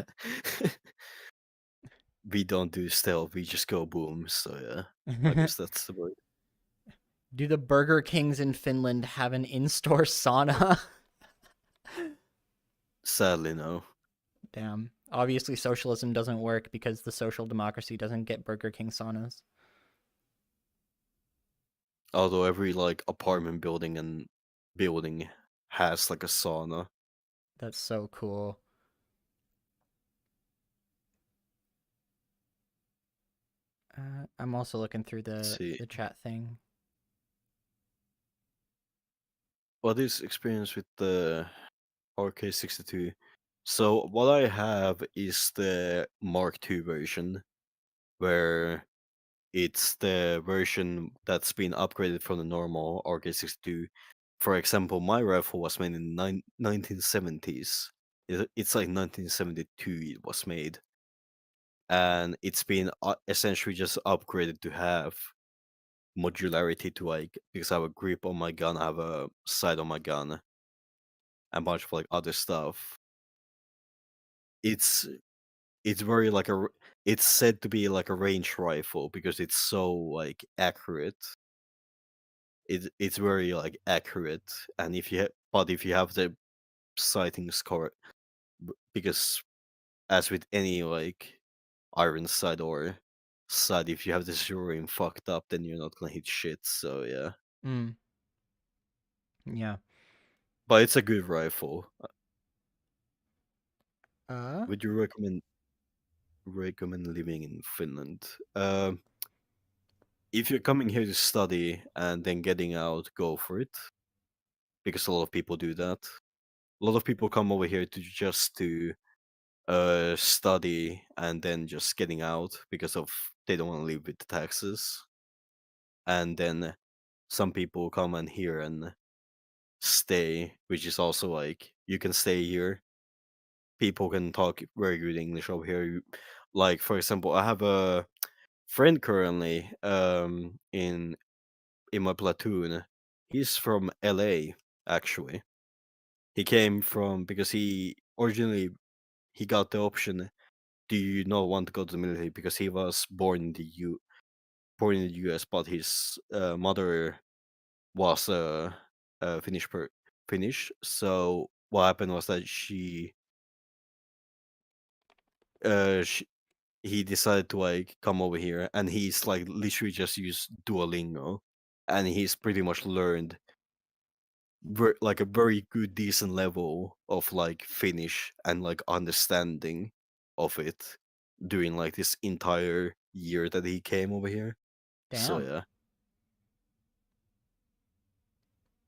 we don't do stealth. We just go boom. So yeah, I guess that's the word. do the Burger Kings in Finland have an in-store sauna? Sadly, no. Damn. Obviously, socialism doesn't work because the social democracy doesn't get Burger King saunas. Although every like apartment building and building has like a sauna. That's so cool. I'm also looking through Let's see. the chat thing. What is experience with the RK62? So what I have is the Mark II version, where it's the version that's been upgraded from the normal RK62. For example, my rifle was made in 1970s. It's like 1972 it was made, and it's been essentially just upgraded to have modularity to like because I have a grip on my gun, I have a sight on my gun, and a bunch of like other stuff. It's it's very like it's said to be like a range rifle because it's so like accurate. It's very like accurate, and but if you have the sighting score, because as with any like iron sight or sight, if you have the zeroing fucked up, then you're not gonna hit shit. So yeah, Mm, yeah. but it's a good rifle. Uh, Would you recommend living in Finland? If you're coming here to study and then getting out, go for it because a lot of people do that. A lot of people come over here to just to study and then just getting out because of they don't want to live with the taxes. And then some people come and here and stay, which is also like you can stay here. People can talk very good English over here. Like for example, I have a friend currently in my platoon. He's from LA actually. He came from because he originally he got the option. Do you not want to go to the military? Because he was born in the U.S., but his mother was Finnish. So what happened was that she he decided to like come over here, and he's like literally just used Duolingo, and he's pretty much learned like a very good decent level of like Finnish and like understanding of it during like this entire year that he came over here. So damn. yeah,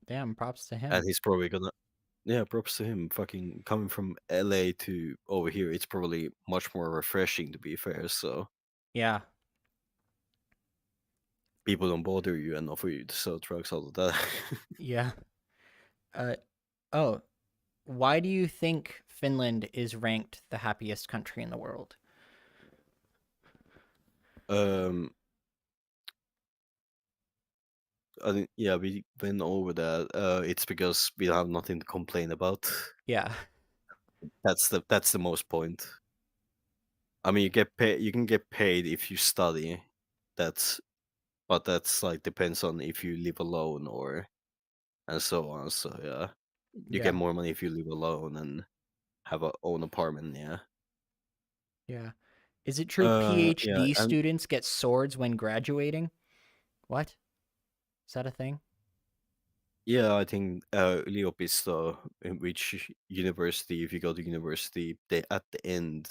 Damn, props to and him. he's probably gonna yeah, props to him. Fucking coming from LA to over here, it's probably much more refreshing to be fair. So Yeah. people don't bother you and offer you to sell drugs all of that. Yeah. Uh oh. why do you think Finland is ranked the happiest country in the world? Um, I think yeah, we went over that. It's because we have nothing to complain about. Yeah. That's the most point. I mean, you get paid. You can get paid if you study. That's but that's like depends on if you live alone or and so on. So yeah, you get Yeah. more money if you live alone and have a own apartment. Yeah. Yeah. Is it true Yeah, PhD and students get swords when graduating? What? Is that a thing? yeah, I think yliopisto, in which university, if you go to university, they at the end,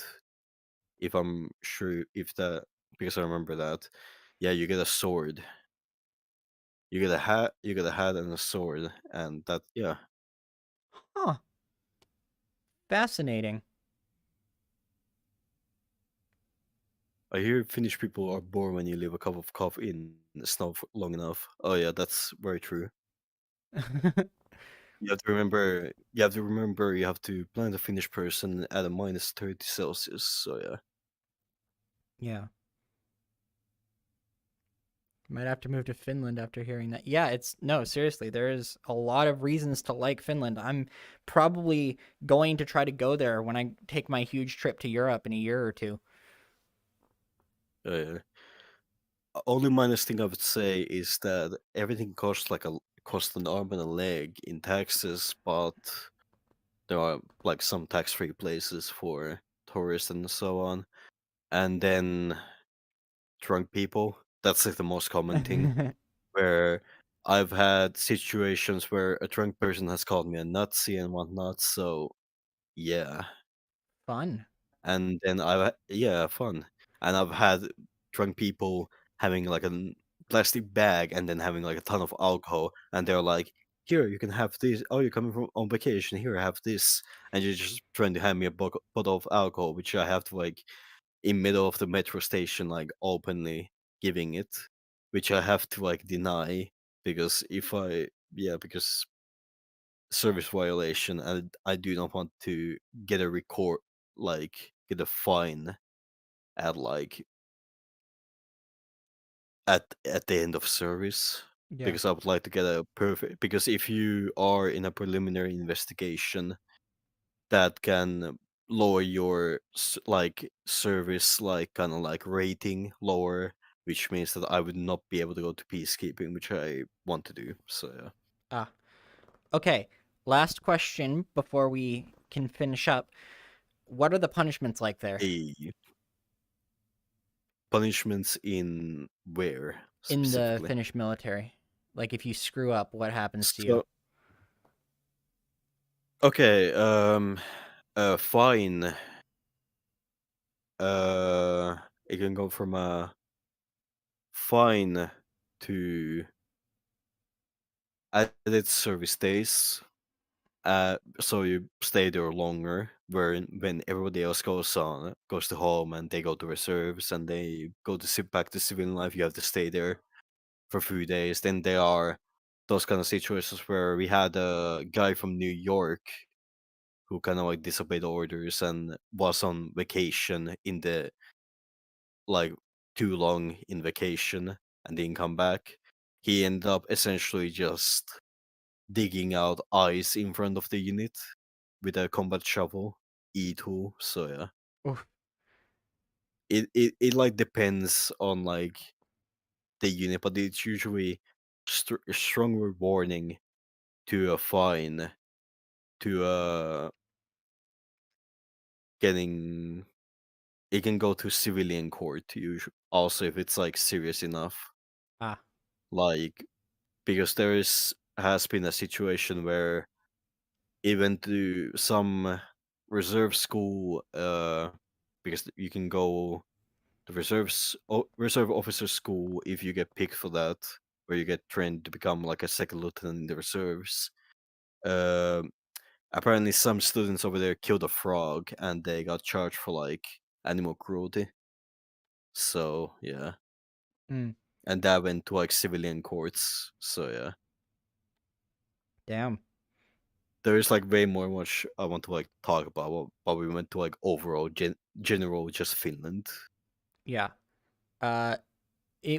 if I'm sure, if that because I remember that, yeah, you get a sword. You get a hat. You get a hat and a sword, and that yeah. Huh. Fascinating. I hear Finnish people are bored when you leave a cup of coffee in the snow for long enough. Oh yeah, that's very true. You have to remember. You have to remember. You have to plant a Finnish person at a -30 Celsius. So yeah. Yeah. Might have to move to Finland after hearing that. Yeah, it's no, seriously, there is a lot of reasons to like Finland. I'm probably going to try to go there when I take my huge trip to Europe in a year or two. Yeah. Only minus thing I would say is that everything costs costs an arm and a leg in taxes, but there are like some tax-free places for tourists and so on. And then drunk people. That's like the most common thing. Where I've had situations where a drunk person has called me a Nazi and whatnot. So yeah, Fun. and then yeah, fun. And I've had drunk people having like a plastic bag and then having like a ton of alcohol, and they're like, "Here, you can have this. Oh, you're coming from on vacation. Here, I have this." And you're just trying to hand me a bottle of alcohol, which I have to like in middle of the metro station, like openly giving it, which I have to like deny because if I yeah because service violation, and I do not want to get a record like get a fine at like at the end of service Yeah. because I would like to get a perfect because if you are in a preliminary investigation that can lower your like service like kind of like rating lower, which means that I would not be able to go to peacekeeping, which I want to do. So yeah. Ah. Okay. Last question before we can finish up. What are the punishments like there A punishments in where in the specifically? Finnish military? Like if you screw up, what happens to you? So okay, fine. It can go from a fine to added service days. So you stay there longer. Where when everybody else goes to home and they go to reserves and they go to sit back to civilian life, you have to stay there for a few days. Then there are those kind of situations where we had a guy from New York who kind of like disobeyed orders and was on vacation in the like too long in vacation and didn't come back. He ended up essentially just digging out ice in front of the unit with a combat shovel, E tool. So yeah, Oof. it like depends on like the unit, but it's usually a stronger warning to a fine to getting. It can go to civilian court also if it's like serious enough. Ah. Like because there is has been a situation where even to some reserve school because you can go the reserve officer school if you get picked for that where you get trained to become like a second lieutenant in the reserves. um Apparently some students over there killed a frog and they got charged for like animal cruelty. So yeah, Mm, and that went to like civilian courts. So yeah. damn. there's like way more much I want to like talk about, but we went to like overall general just Finland. Yeah. Uh,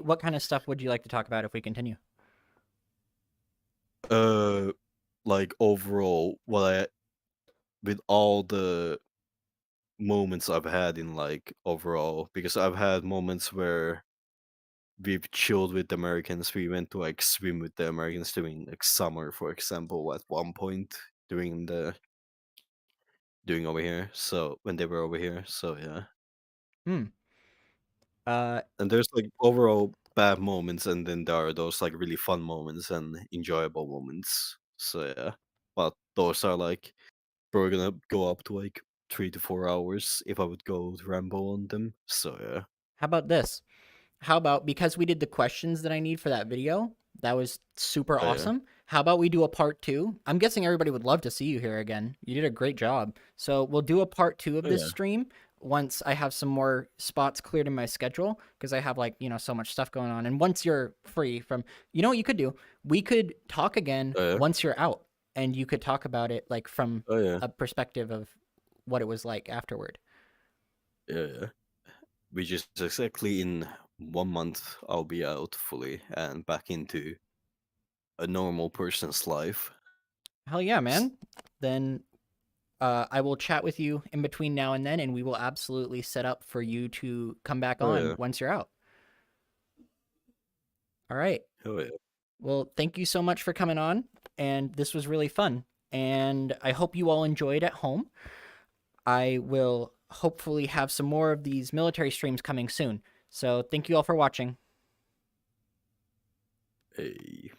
what kind of stuff would you like to talk about if we continue? Uh, like overall, what I with all the moments I've had in like overall, because I've had moments where we've chilled with the Americans. We went to like swim with the Americans during like summer, for example, at one point during the doing over here. So when they were over here, so yeah. Hmm. Uh, And there's like overall bad moments, and then there are those like really fun moments and enjoyable moments. So yeah, but those are like probably gonna go up to like 3 to 4 hours if I would go to ramble on them. So yeah, how about this? How about, because we did the questions that I need for that video, that was super oh yeah, awesome. How about we do a part two? I'm guessing everybody would love to see you here again. You did a great job. So we'll do a part two of oh this yeah, stream once I have some more spots cleared in my schedule, because I have, like, so much stuff going on. And once you're free from, what you could do? We could talk again oh yeah, once you're out, and you could talk about it like from oh yeah, a perspective of what it was like afterward. yeah, yeah. Which is exactly in 1 month I'll be out fully and back into a normal person's life. Hell yeah, man. Then I will chat with you in between now and then, and we will absolutely set up for you to come back Oh on yeah, once you're out. All right. oh yeah, Well, thank you so much for coming on, and this was really fun. And I hope you all enjoyed at home. I will hopefully have some more of these military streams coming soon. So thank you all for watching. hey.